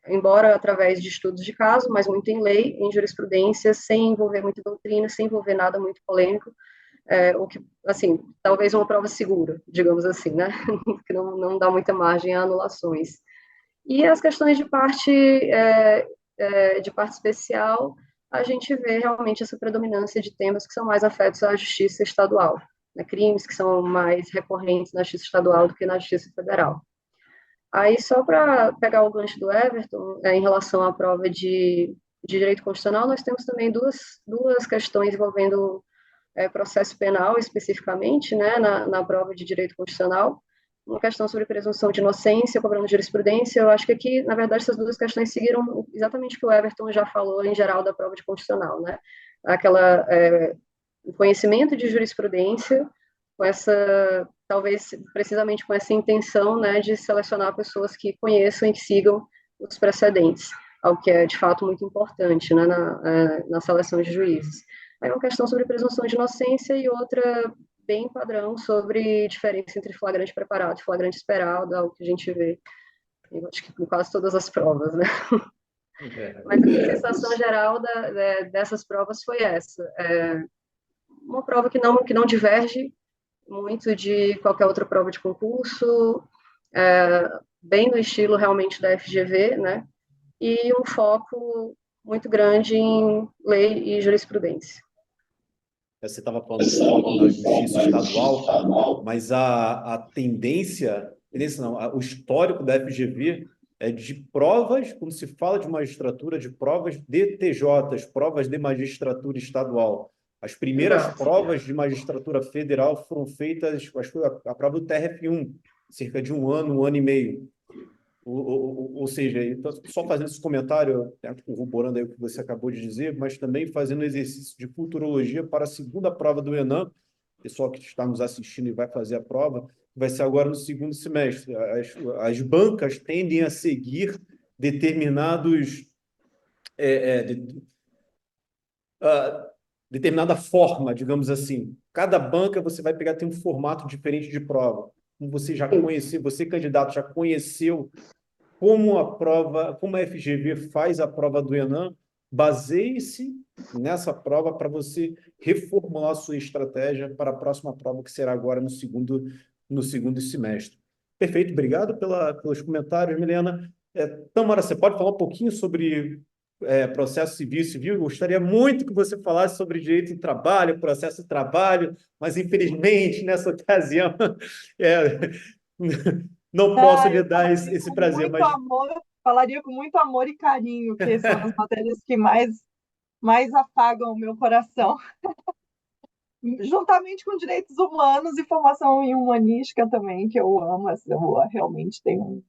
embora através de estudos de caso, mas muito em lei, em jurisprudência, sem envolver muita doutrina, sem envolver nada muito polêmico, o que, assim, talvez uma prova segura, digamos assim, né, que não dá muita margem a anulações. E as questões de parte especial, a gente vê realmente essa predominância de temas que são mais afetos à justiça estadual, né, crimes que são mais recorrentes na justiça estadual do que na justiça federal. Aí, só para pegar o gancho do Everton, em relação à prova de direito constitucional, nós temos também duas questões envolvendo processo penal, especificamente, né, na prova de direito constitucional, uma questão sobre presunção de inocência, cobrando jurisprudência. Eu acho que aqui, na verdade, essas 2 questões seguiram exatamente o que o Everton já falou em geral da prova de constitucional, né, o conhecimento de jurisprudência, com essa, talvez, precisamente com essa intenção, né, de selecionar pessoas que conheçam e que sigam os precedentes, algo que é, de fato, muito importante, né, na seleção de juízes. Aí uma questão sobre presunção de inocência e outra bem padrão sobre diferença entre flagrante preparado e flagrante esperado, algo que a gente vê, eu acho que em quase todas as provas, né? Mas a sensação geral dessas provas foi essa. Uma prova que não diverge muito de qualquer outra prova de concurso, bem no estilo realmente da FGV, né? E um foco muito grande em lei e jurisprudência. Você estava falando do foco na justiça estadual, mas a tendência não, o histórico da FGV é de provas, quando se fala de magistratura, de provas de TJs, provas de magistratura estadual. As primeiras provas de magistratura federal foram feitas, acho que a prova do TRF1, cerca de um ano e meio. Ou seja, então, só fazendo esse comentário, corroborando aí o que você acabou de dizer, mas também fazendo um exercício de futurologia para a segunda prova do Enem, pessoal que está nos assistindo e vai fazer a prova, vai ser agora no segundo semestre. As bancas tendem a seguir determinados é, é, de- ah, determinada forma, digamos assim. Cada banca você vai pegar tem um formato diferente de prova. Como você já Sim. conheceu, você candidato já conheceu como a prova, como a FGV faz a prova do Enem, baseie-se nessa prova para você reformular a sua estratégia para a próxima prova, que será agora no segundo semestre. Perfeito, obrigado pelos comentários, Milena. Tamara, você pode falar um pouquinho sobre processo civil e civil? Eu gostaria muito que você falasse sobre direito do trabalho, processo de trabalho, mas infelizmente nessa ocasião é, não posso lhe Eu dar esse prazer, mas falaria com muito amor e carinho, que são as matérias que mais afagam o meu coração, juntamente com direitos humanos e formação em humanística também, que eu amo, eu realmente tenho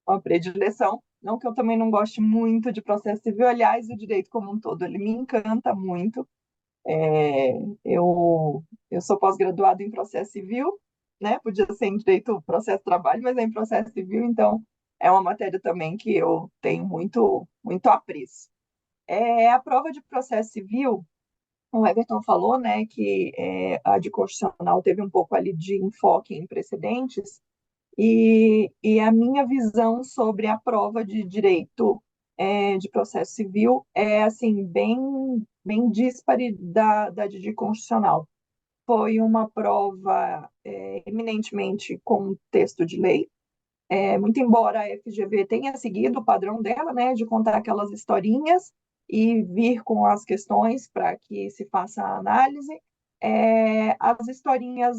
uma predileção. Não que eu também não goste muito de processo civil, aliás, o direito como um todo, ele me encanta muito. É, eu sou pós-graduada em processo civil, né? Podia ser em direito processo de trabalho, mas é em processo civil, então é uma matéria também que eu tenho muito apreço. A prova de processo civil, o Everton falou, né, que a de constitucional teve um pouco ali de enfoque em precedentes, e a minha visão sobre a prova de direito de processo civil é assim bem díspare da de constitucional. Foi uma prova eminentemente com texto de lei, muito embora a FGV tenha seguido o padrão dela, né, de contar aquelas historinhas e vir com as questões para que se faça a análise, as historinhas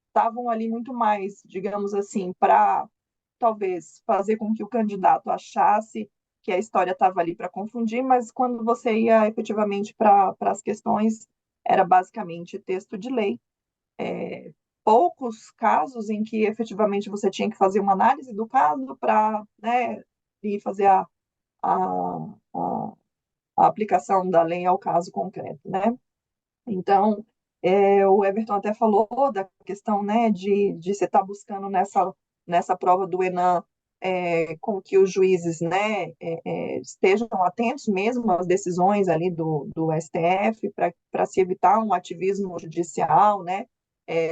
estavam ali muito mais, digamos assim, para talvez fazer com que o candidato achasse que a história estava ali para confundir, mas quando você ia efetivamente para as questões, era basicamente texto de lei. Poucos casos em que efetivamente você tinha que fazer uma análise do caso para, né, e fazer a, a aplicação da lei ao caso concreto, né? Então, o Everton até falou da questão, né, de você estar buscando nessa prova do Enem com que os juízes, né, estejam atentos mesmo às decisões ali do STF para se evitar um ativismo judicial, né,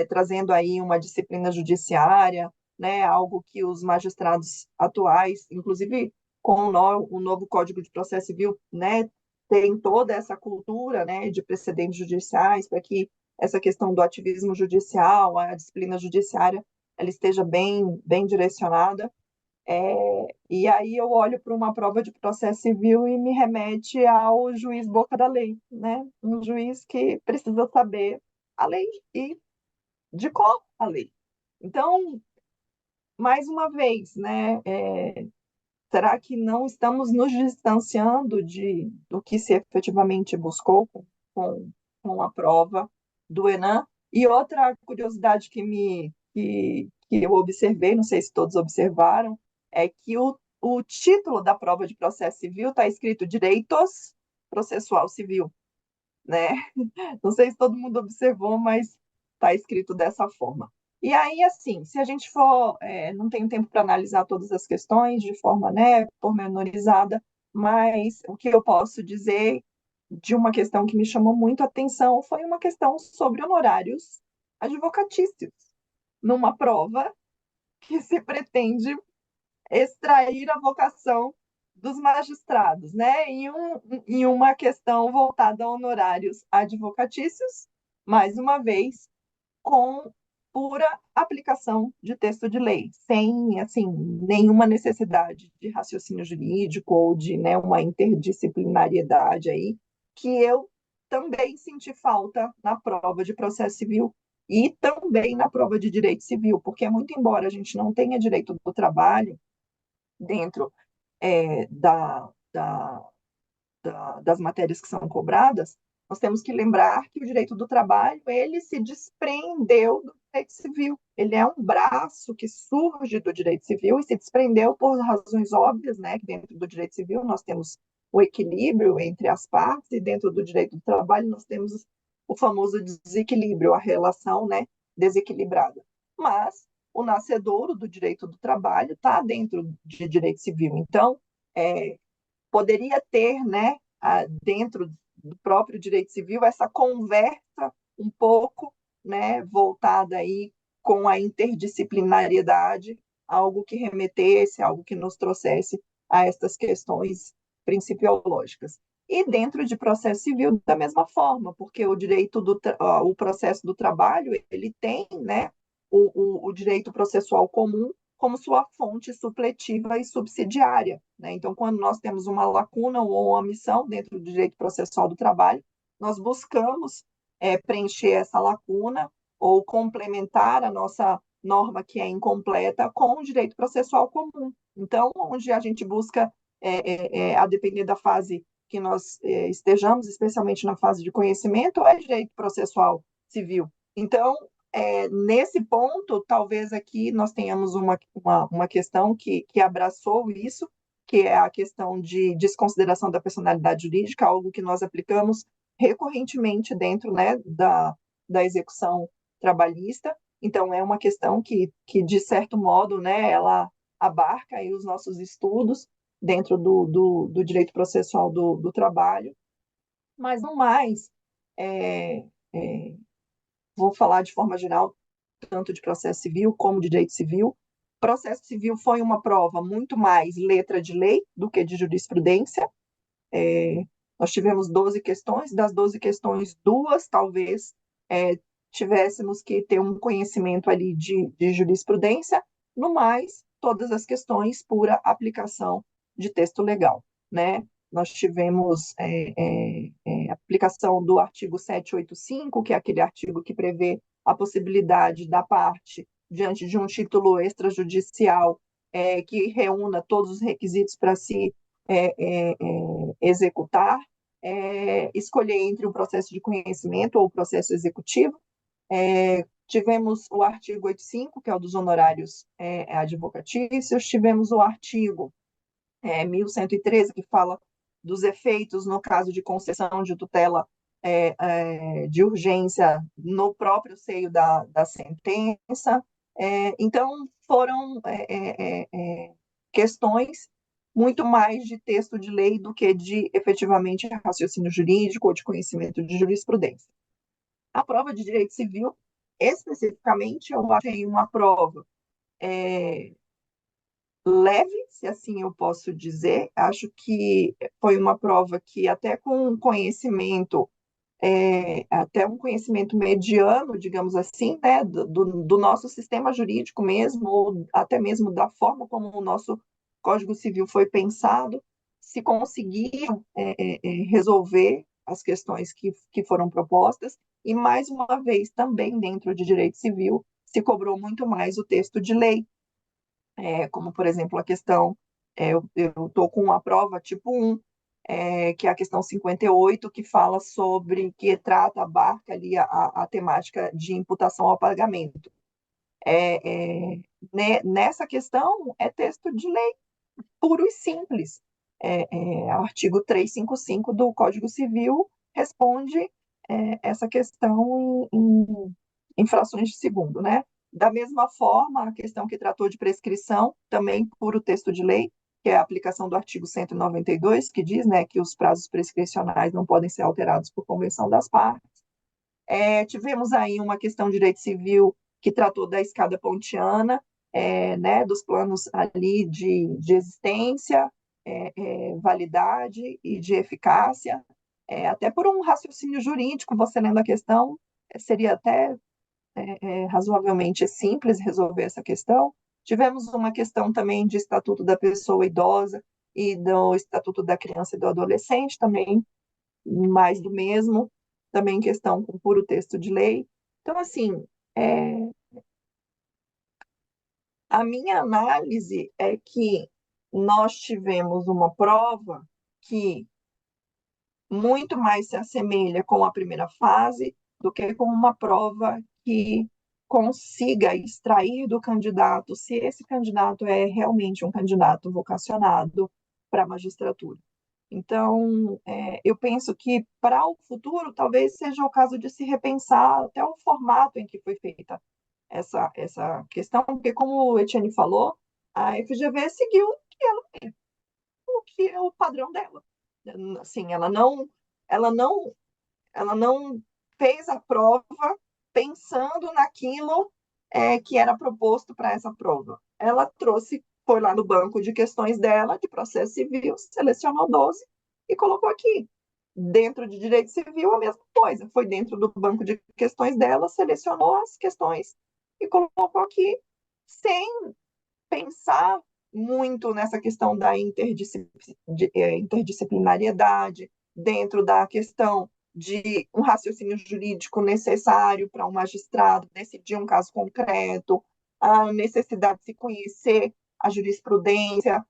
trazendo aí uma disciplina judiciária, né, algo que os magistrados atuais, inclusive com o novo Código de Processo Civil, né, tem toda essa cultura, né, de precedentes judiciais para que essa questão do ativismo judicial, a disciplina judiciária, ela esteja bem direcionada. E aí eu olho para uma prova de processo civil e me remete ao juiz boca da lei, né? Um juiz que precisa saber a lei e de qual a lei. Então, mais uma vez, né? Será que não estamos nos distanciando do que se efetivamente buscou com a prova do Enem? E outra curiosidade que eu observei, não sei se todos observaram, é que o título da prova de processo civil está escrito Direitos Processual Civil, né? Não sei se todo mundo observou, mas está escrito dessa forma. E aí, assim, se a gente for, não tenho tempo para analisar todas as questões de forma, né, pormenorizada, mas o que eu posso dizer de uma questão que me chamou muito a atenção foi uma questão sobre honorários advocatícios, numa prova que se pretende extrair a vocação dos magistrados, né? Em uma questão voltada a honorários advocatícios, mais uma vez, com pura aplicação de texto de lei, sem assim nenhuma necessidade de raciocínio jurídico ou de, né, uma interdisciplinariedade aí, que eu também senti falta na prova de processo civil e também na prova de direito civil, porque muito embora a gente não tenha direito do trabalho dentro das matérias que são cobradas, nós temos que lembrar que o direito do trabalho ele se despreendeu do direito civil. Ele é um braço que surge do direito civil e se desprendeu por razões óbvias, né? Que dentro do direito civil nós temos o equilíbrio entre as partes e dentro do direito do trabalho nós temos o famoso desequilíbrio, a relação, né, desequilibrada. Mas o nascedouro do direito do trabalho está dentro de direito civil. Então, poderia ter, né, dentro do próprio direito civil, essa conversa um pouco, né, voltada aí com a interdisciplinariedade, algo que remetesse, algo que nos trouxesse a estas questões principiológicas. E dentro de processo civil, da mesma forma, porque o direito o processo do trabalho, ele tem, né, o direito processual comum como sua fonte supletiva e subsidiária, né? Então, quando nós temos uma lacuna ou uma omissão dentro do direito processual do trabalho, nós buscamos preencher essa lacuna ou complementar a nossa norma que é incompleta com o direito processual comum. Então, onde a gente busca, a depender da fase que nós estejamos, especialmente na fase de conhecimento, é direito processual civil. Então, nesse ponto, talvez aqui nós tenhamos uma questão que abraçou isso, que é a questão de desconsideração da personalidade jurídica, algo que nós aplicamos recorrentemente dentro, né, da execução trabalhista. Então, é uma questão de certo modo, né, ela abarca aí os nossos estudos dentro do direito processual do trabalho, mas não mais, vou falar de forma geral, tanto de processo civil como de direito civil. Processo civil foi uma prova muito mais letra de lei do que de jurisprudência. Nós tivemos 12 questões, das 12 questões, duas talvez tivéssemos que ter um conhecimento ali de jurisprudência, no mais, todas as questões pura aplicação de texto legal, né? Nós tivemos aplicação do artigo 785, que é aquele artigo que prevê a possibilidade da parte, diante de um título extrajudicial, que reúna todos os requisitos para se executar, escolher entre o processo de conhecimento ou o processo executivo. Tivemos o artigo 85, que é o dos honorários advocatícios, tivemos o artigo 1113, que fala dos efeitos no caso de concessão de tutela de urgência no próprio seio da sentença. Então, foram questões muito mais de texto de lei do que de efetivamente raciocínio jurídico ou de conhecimento de jurisprudência. A prova de direito civil, especificamente, eu achei uma prova leve, se assim eu posso dizer. Acho que foi uma prova que até com conhecimento, até um conhecimento mediano, digamos assim, né, do nosso sistema jurídico mesmo, ou até mesmo da forma como o nosso Código Civil foi pensado, se conseguiam resolver as questões que foram propostas, e mais uma vez também dentro de direito civil se cobrou muito mais o texto de lei, como, por exemplo, a questão, eu estou com uma prova tipo 1, que é a questão 58, que fala sobre, que trata, abarca ali a temática de imputação ao pagamento. Nessa questão, é texto de lei puro e simples. Artigo 355 do Código Civil responde essa questão em frações de segundo, né? Da mesma forma, a questão que tratou de prescrição, também puro texto de lei, que é a aplicação do artigo 192, que diz, né, que os prazos prescricionais não podem ser alterados por convenção das partes. Tivemos aí uma questão de direito civil que tratou da escada pontiana, né, dos planos ali de existência, validade e de eficácia, até por um raciocínio jurídico, você lendo a questão, seria até razoavelmente simples resolver essa questão. Tivemos uma questão também de Estatuto da Pessoa Idosa e do Estatuto da Criança e do Adolescente, também mais do mesmo, também questão com puro texto de lei. Então, assim, a minha análise é que nós tivemos uma prova que muito mais se assemelha com a primeira fase do que com uma prova que consiga extrair do candidato se esse candidato é realmente um candidato vocacionado para a magistratura. Então, eu penso que para o futuro talvez seja o caso de se repensar até o formato em que foi feita essa questão, porque como o Etienne falou, a FGV seguiu o que é o padrão dela. Assim, ela não fez a prova pensando naquilo que era proposto para essa prova. Ela foi lá no banco de questões dela, de processo civil, selecionou 12 e colocou aqui. Dentro de direito civil, a mesma coisa. Foi dentro do banco de questões dela, selecionou as questões e colocou aqui, sem pensar muito nessa questão da interdisciplinariedade, dentro da questão de um raciocínio jurídico necessário para um magistrado decidir um caso concreto, a necessidade de se conhecer a jurisprudência,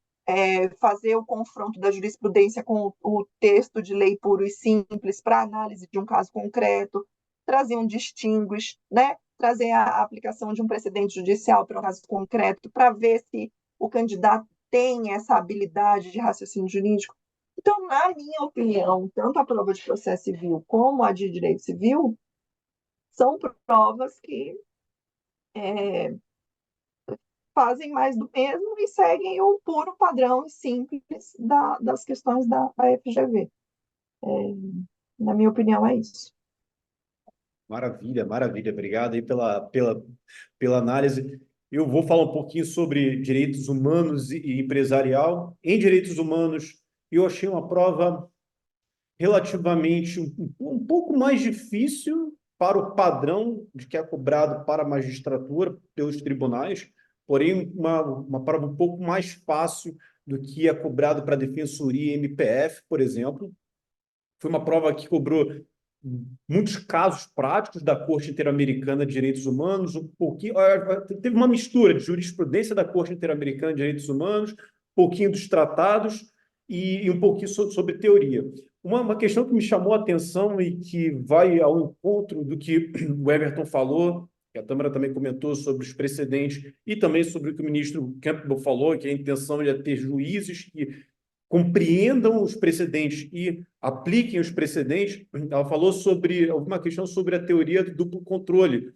fazer o confronto da jurisprudência com o texto de lei puro e simples para análise de um caso concreto, trazer um distinguish, né? Trazer a aplicação de um precedente judicial para um caso concreto, para ver se o candidato tem essa habilidade de raciocínio jurídico. Então, na minha opinião, tanto a prova de processo civil como a de direito civil são provas que fazem mais do mesmo e seguem o puro padrão simples das questões da FGV. Na minha opinião, é isso. Maravilha, maravilha. Obrigado aí pela análise. Eu vou falar um pouquinho sobre direitos humanos e empresarial. Em direitos humanos, eu achei uma prova relativamente um pouco mais difícil para o padrão de que é cobrado para a magistratura pelos tribunais, porém uma prova um pouco mais fácil do que é cobrado para a defensoria e MPF, por exemplo. Foi uma prova que cobrou muitos casos práticos da Corte Interamericana de Direitos Humanos, um pouquinho, teve uma mistura de jurisprudência da Corte Interamericana de Direitos Humanos, um pouquinho dos tratados e um pouquinho sobre teoria. Uma questão que me chamou a atenção e que vai ao encontro do que o Everton falou, que a Tâmara também comentou sobre os precedentes, e também sobre o que o ministro Campbell falou, que a intenção é ter juízes que compreendam os precedentes e apliquem os precedentes. Ela falou sobre alguma questão sobre a teoria do duplo controle,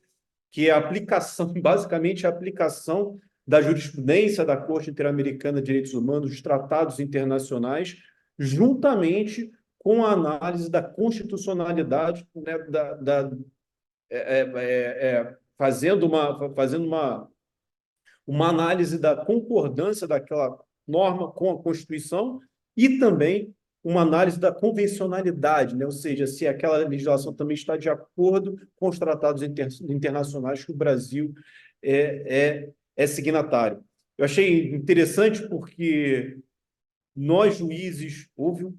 que é a aplicação, basicamente a aplicação da jurisprudência da Corte Interamericana de Direitos Humanos, dos tratados internacionais, juntamente com a análise da constitucionalidade, né, fazendo uma análise da concordância daquela norma com a Constituição e também uma análise da convencionalidade, né? Ou seja, se aquela legislação também está de acordo com os tratados internacionais que o Brasil é signatário. Eu achei interessante porque nós, juízes, houve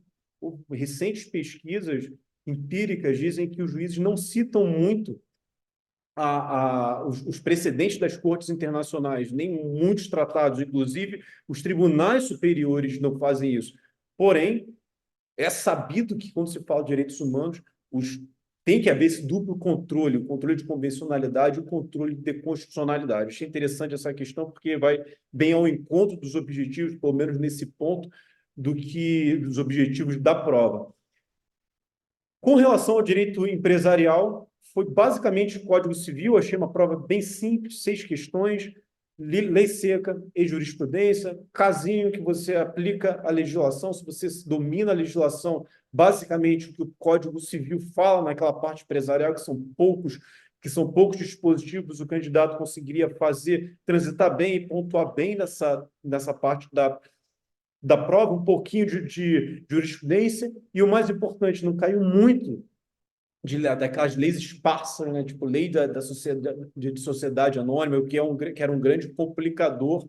recentes pesquisas empíricas dizem que os juízes não citam muito os precedentes das cortes internacionais, nem muitos tratados, inclusive os tribunais superiores não fazem isso. Porém, é sabido que quando se fala de direitos humanos, tem que haver esse duplo controle, o controle de convencionalidade e o controle de constitucionalidade. Achei interessante essa questão porque vai bem ao encontro dos objetivos, pelo menos nesse ponto, dos objetivos da prova. Com relação ao direito empresarial, foi basicamente o Código Civil, achei uma prova bem simples, 6 questões, lei seca e jurisprudência, casinho que você aplica a legislação, se você domina a legislação, basicamente o que o Código Civil fala naquela parte empresarial, que são poucos dispositivos, o candidato conseguiria transitar bem e pontuar bem nessa parte da prova, um pouquinho de jurisprudência, e o mais importante, não caiu muito daquelas leis esparsas, né? Tipo lei da sociedade, de sociedade anônima, que era um grande complicador,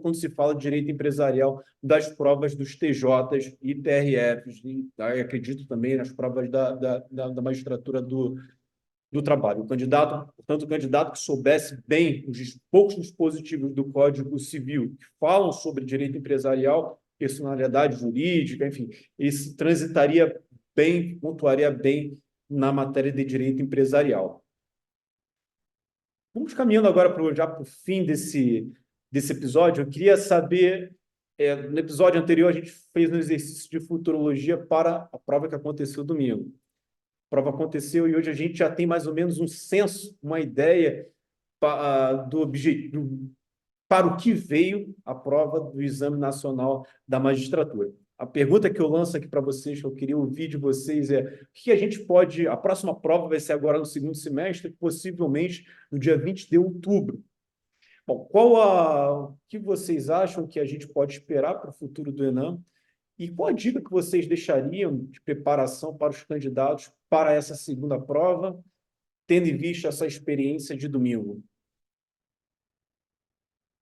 quando se fala de direito empresarial das provas dos TJs e TRFs, e acredito também nas provas da magistratura do trabalho. Portanto, o candidato que soubesse bem os poucos dispositivos do Código Civil que falam sobre direito empresarial, personalidade jurídica, enfim, esse transitaria bem, pontuaria bem na matéria de direito empresarial. Vamos caminhando agora já para o fim desse episódio. Eu queria saber, no episódio anterior, a gente fez um exercício de futurologia para a prova que aconteceu domingo. A prova aconteceu e hoje a gente já tem mais ou menos um senso, uma ideia do objetivo, para o que veio a prova do Exame Nacional da Magistratura. A pergunta que eu lanço aqui para vocês, que eu queria ouvir de vocês, é o que a gente pode... A próxima prova vai ser agora no segundo semestre, possivelmente no dia 20 de outubro. Bom, o que vocês acham que a gente pode esperar para o futuro do Enem? E qual a dica que vocês deixariam de preparação para os candidatos para essa segunda prova, tendo em vista essa experiência de domingo?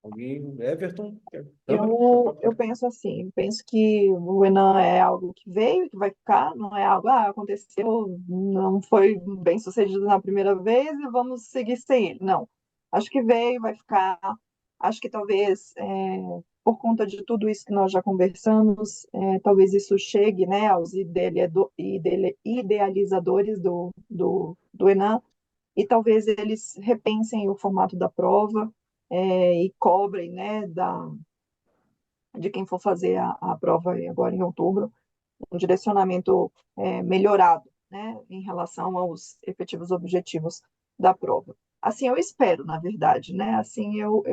Alguém? Everton? Eu penso assim, penso que o Enem é algo que veio, que vai ficar, não é algo, aconteceu, não foi bem sucedido na primeira vez e vamos seguir sem ele. Não, acho que veio, vai ficar, acho que talvez, por conta de tudo isso que nós já conversamos, talvez isso chegue, né, aos idealizadores do Enem, e talvez eles repensem o formato da prova, e cobrem, né, de quem for fazer a prova agora em outubro, um direcionamento melhorado, né, em relação aos efetivos objetivos da prova. Assim eu espero, na verdade, né, assim eu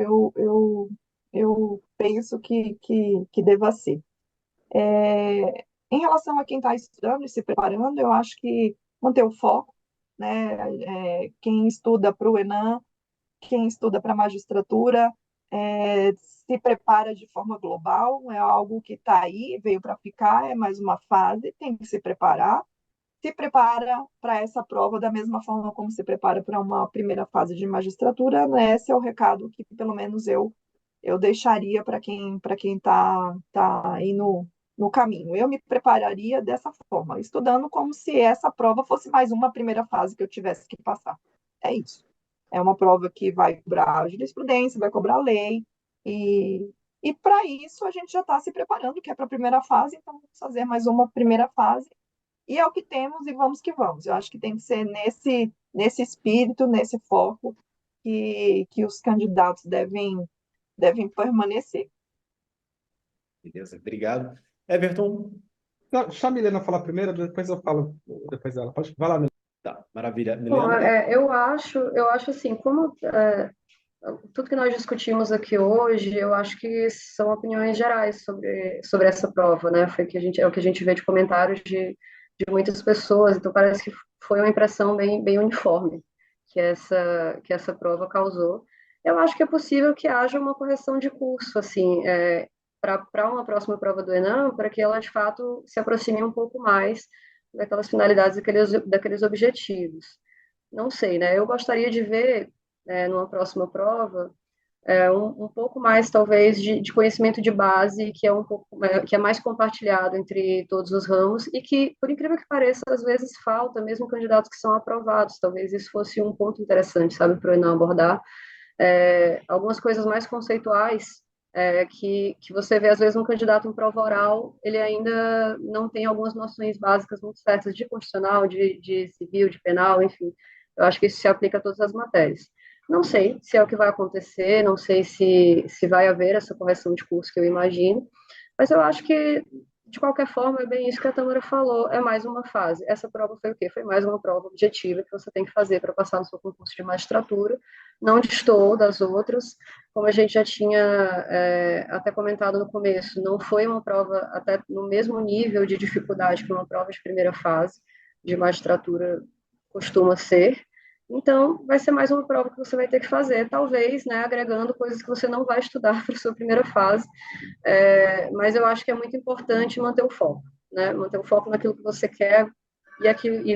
penso que deva ser. Em relação a quem está estudando e se preparando, eu acho que manter o foco, né, quem estuda para o Enem, quem estuda para magistratura, se prepara de forma global, é algo que está aí, veio para ficar, é mais uma fase, tem que se prepara para essa prova da mesma forma como se prepara para uma primeira fase de magistratura, né? Esse é o recado que, pelo menos, eu deixaria para quem tá aí no caminho. Eu me prepararia dessa forma, estudando como se essa prova fosse mais uma primeira fase que eu tivesse que passar. É isso. É uma prova que vai cobrar jurisprudência, vai cobrar lei, e para isso a gente já está se preparando, que é para a primeira fase, então vamos fazer mais uma primeira fase, e é o que temos e vamos que vamos. Eu acho que tem que ser nesse espírito, nesse foco, que os candidatos devem permanecer. Beleza, obrigado. Everton? Não, deixa a Milena falar primeiro, depois eu falo depois dela. Vai lá, Milena. Tá, maravilha. Bom, Milena? eu acho assim, como tudo que nós discutimos aqui hoje, eu acho que são opiniões gerais sobre essa prova, né? É o que a gente vê de comentários de muitas pessoas, então parece que foi uma impressão bem uniforme que essa prova causou. Eu acho que é possível que haja uma correção de curso, assim, para uma próxima prova do Enem, para que ela, de fato, se aproxime um pouco mais daquelas finalidades, daqueles objetivos. Não sei, né? Eu gostaria de ver, numa próxima prova, um pouco mais, talvez, de conhecimento de base, que é que é mais compartilhado entre todos os ramos e que, por incrível que pareça, às vezes falta, mesmo candidatos que são aprovados. Talvez isso fosse um ponto interessante, sabe, para o Enem abordar. Algumas coisas mais conceituais, que você vê, às vezes, um candidato em prova oral, ele ainda não tem algumas noções básicas muito certas de constitucional, de civil, de penal, enfim. Eu acho que isso se aplica a todas as matérias. Não sei se é o que vai acontecer, não sei se vai haver essa correção de curso que eu imagino, mas eu acho que, de qualquer forma, é bem isso que a Tamara falou, é mais uma fase. Essa prova foi o quê? Foi mais uma prova objetiva que você tem que fazer para passar no seu concurso de magistratura, não destoou das outras, como a gente já tinha até comentado no começo, não foi uma prova até no mesmo nível de dificuldade que uma prova de primeira fase de magistratura costuma ser. Então, vai ser mais uma prova que você vai ter que fazer, talvez, né, agregando coisas que você não vai estudar para a sua primeira fase, mas eu acho que é muito importante manter o foco, né, manter o foco naquilo que você quer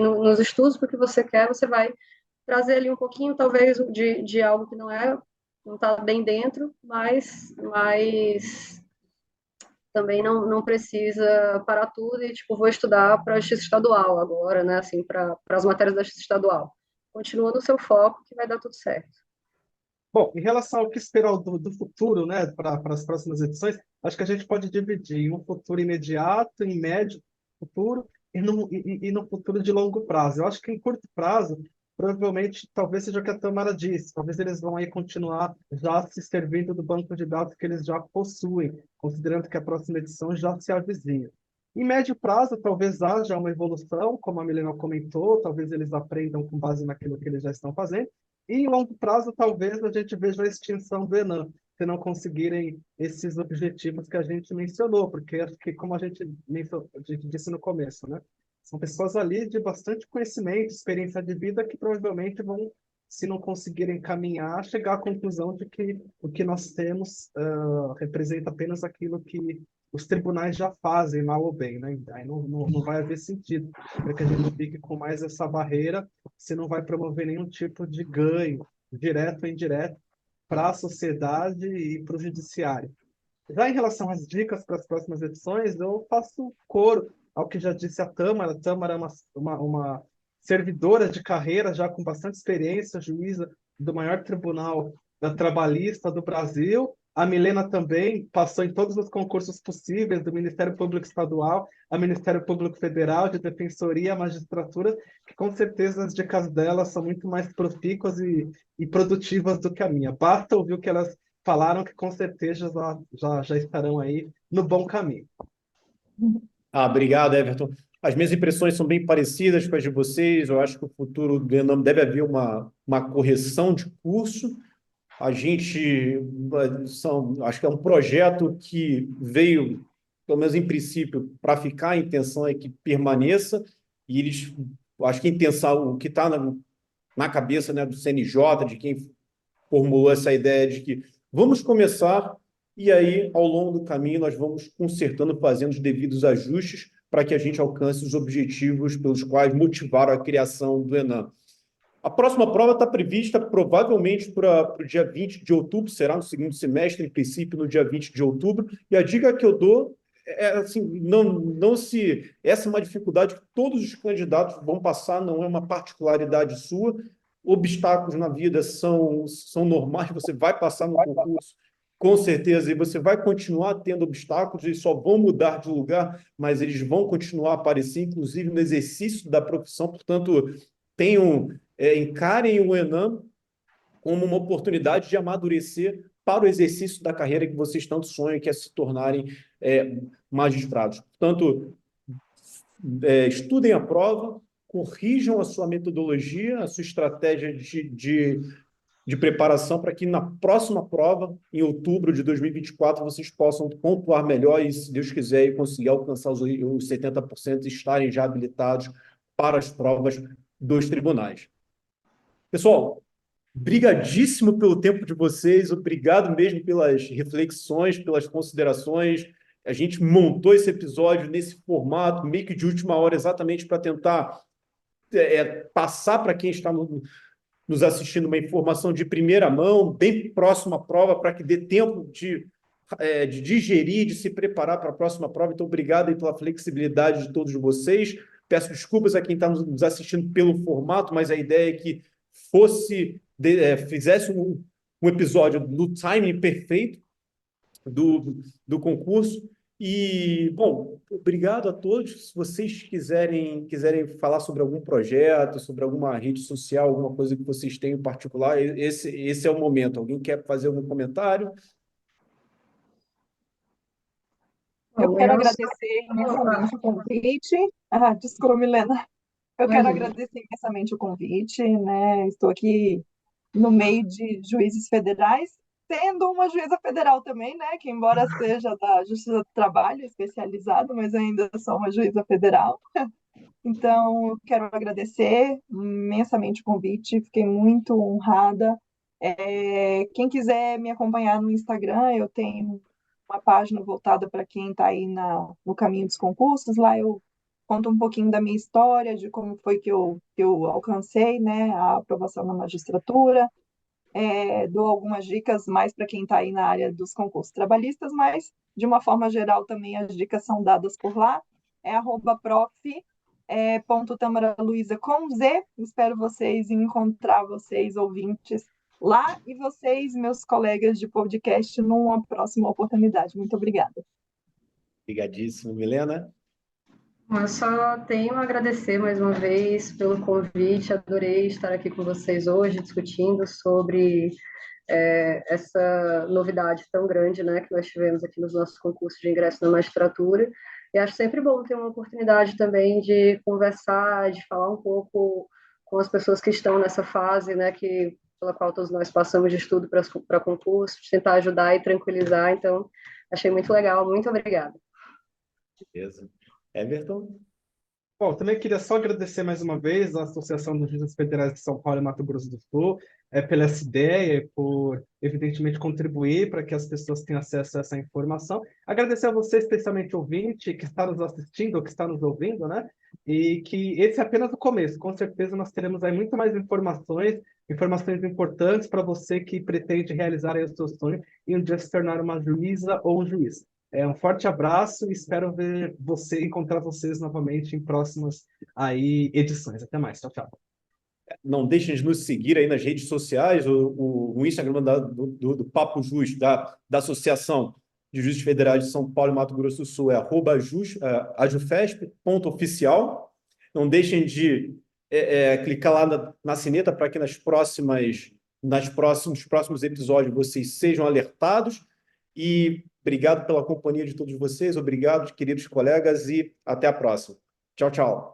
nos estudos para o que você quer, você vai trazer ali um pouquinho, talvez, de algo que não está bem dentro, mas também não precisa parar tudo e, tipo, vou estudar para a justiça estadual agora, né, assim, para as matérias da justiça estadual. Continua no seu foco que vai dar tudo certo. Bom, em relação ao que esperar do futuro, né, para as próximas edições, acho que a gente pode dividir em um futuro imediato, em médio futuro e no futuro de longo prazo. Eu acho que em curto prazo provavelmente, talvez seja o que a Tamara disse, talvez eles vão aí continuar já se servindo do banco de dados que eles já possuem, considerando que a próxima edição já se avizinha. Em médio prazo, talvez haja uma evolução, como a Milena comentou, talvez eles aprendam com base naquilo que eles já estão fazendo, e em longo prazo, talvez a gente veja a extinção do Enan, se não conseguirem esses objetivos que a gente mencionou, porque acho que, como a gente disse no começo, né? São pessoas ali de bastante conhecimento, experiência de vida, que provavelmente vão, se não conseguirem caminhar, chegar à conclusão de que o que nós temos representa apenas aquilo que os tribunais já fazem, mal ou bem, né? Aí não vai haver sentido para que a gente fique com mais essa barreira, se não vai promover nenhum tipo de ganho, direto ou indireto, para a sociedade e para o judiciário. Já em relação às dicas para as próximas edições, eu faço coro ao que já disse a Tâmara. A Tâmara é uma servidora de carreira, já com bastante experiência, juíza do maior tribunal trabalhista do Brasil. A Milena também passou em todos os concursos possíveis do Ministério Público Estadual, a Ministério Público Federal, de Defensoria, Magistratura, que com certeza as dicas dela são muito mais profícuas e produtivas do que a minha. Basta ouvir o que elas falaram, que com certeza já estarão aí no bom caminho. Obrigado, Everton. As minhas impressões são bem parecidas com as de vocês. Eu acho que o futuro do Enem deve haver uma correção de curso. A gente acho que é um projeto que veio, pelo menos em princípio, para ficar. A intenção é que permaneça, e eles, acho que a intenção, o que está na cabeça, né, do CNJ, de quem formulou essa ideia de que vamos começar e aí, ao longo do caminho, nós vamos consertando, fazendo os devidos ajustes para que a gente alcance os objetivos pelos quais motivaram a criação do Enem. A próxima prova está prevista provavelmente para o dia 20 de outubro, será no segundo semestre, em princípio no dia 20 de outubro, e a dica que eu dou é assim, não se... Essa é uma dificuldade que todos os candidatos vão passar, não é uma particularidade sua. Obstáculos na vida são normais, você vai passar no concurso, com certeza, e você vai continuar tendo obstáculos, eles só vão mudar de lugar, mas eles vão continuar a aparecer, inclusive no exercício da profissão. Portanto, encarem o Enem como uma oportunidade de amadurecer para o exercício da carreira que vocês tanto sonham, que é se tornarem magistrados. Portanto, estudem a prova, corrijam a sua metodologia, a sua estratégia de preparação, para que na próxima prova, em outubro de 2024, vocês possam pontuar melhor e, se Deus quiser, conseguir alcançar os 70% e estarem já habilitados para as provas dos tribunais. Pessoal, brigadíssimo pelo tempo de vocês, obrigado mesmo pelas reflexões, pelas considerações. A gente montou esse episódio nesse formato, meio que de última hora, exatamente para tentar passar para quem está nos assistindo uma informação de primeira mão, bem próxima à prova, para que dê tempo de digerir, de se preparar para a próxima prova. Então, obrigado aí pela flexibilidade de todos vocês. Peço desculpas a quem está nos assistindo pelo formato, mas a ideia é que fizesse um episódio no timing perfeito do concurso. E, bom, obrigado a todos. Se vocês quiserem falar sobre algum projeto, sobre alguma rede social, alguma coisa que vocês têm em particular, esse é o momento. Alguém quer fazer algum comentário? Eu quero agradecer imensamente o convite. Desculpa, Milena. Eu quero agradecer imensamente o convite, né? Estou aqui no meio de juízes federais, sendo uma juíza federal também, né? Que embora seja da Justiça do Trabalho, especializada, mas ainda sou uma juíza federal. Então, eu quero agradecer imensamente o convite, fiquei muito honrada. Quem quiser me acompanhar no Instagram, eu tenho uma página voltada para quem está aí no caminho dos concursos. Lá eu conto um pouquinho da minha história, de como foi que eu alcancei, né, a aprovação na magistratura. Dou algumas dicas mais para quem está aí na área dos concursos trabalhistas, mas, de uma forma geral, também as dicas são dadas por lá. É @prof. Tamara Luiza com Z. Espero encontrar vocês, ouvintes, lá, e vocês, meus colegas de podcast, numa próxima oportunidade. Muito obrigada. Obrigadíssimo, Milena. Eu só tenho a agradecer mais uma vez pelo convite, adorei estar aqui com vocês hoje discutindo sobre essa novidade tão grande, né, que nós tivemos aqui nos nossos concursos de ingresso na magistratura. E acho sempre bom ter uma oportunidade também de conversar, de falar um pouco com as pessoas que estão nessa fase, né, pela qual todos nós passamos de estudo para concurso, de tentar ajudar e tranquilizar. Então, achei muito legal. Muito obrigada. Beleza. Everton? Bom, também queria só agradecer mais uma vez à Associação dos Juízes Federais de São Paulo e Mato Grosso do Sul pela essa ideia e por, evidentemente, contribuir para que as pessoas tenham acesso a essa informação. Agradecer a você, especialmente ouvinte, que está nos assistindo ou que está nos ouvindo, né? E que esse é apenas o começo. Com certeza nós teremos aí muito mais informações, informações importantes para você que pretende realizar aí o seu sonho e um dia se tornar uma juíza ou um juiz. Um forte abraço e espero encontrar vocês novamente em próximas aí edições. Até mais. Tchau, tchau. Não deixem de nos seguir aí nas redes sociais, o Instagram do Papo Jus, da Associação de Juízes Federais de São Paulo e Mato Grosso do Sul, é @ajufesp.oficial. Não deixem de clicar lá na sineta para que nos próximos episódios vocês sejam alertados. E obrigado pela companhia de todos vocês, obrigado, queridos colegas, e até a próxima. Tchau, tchau.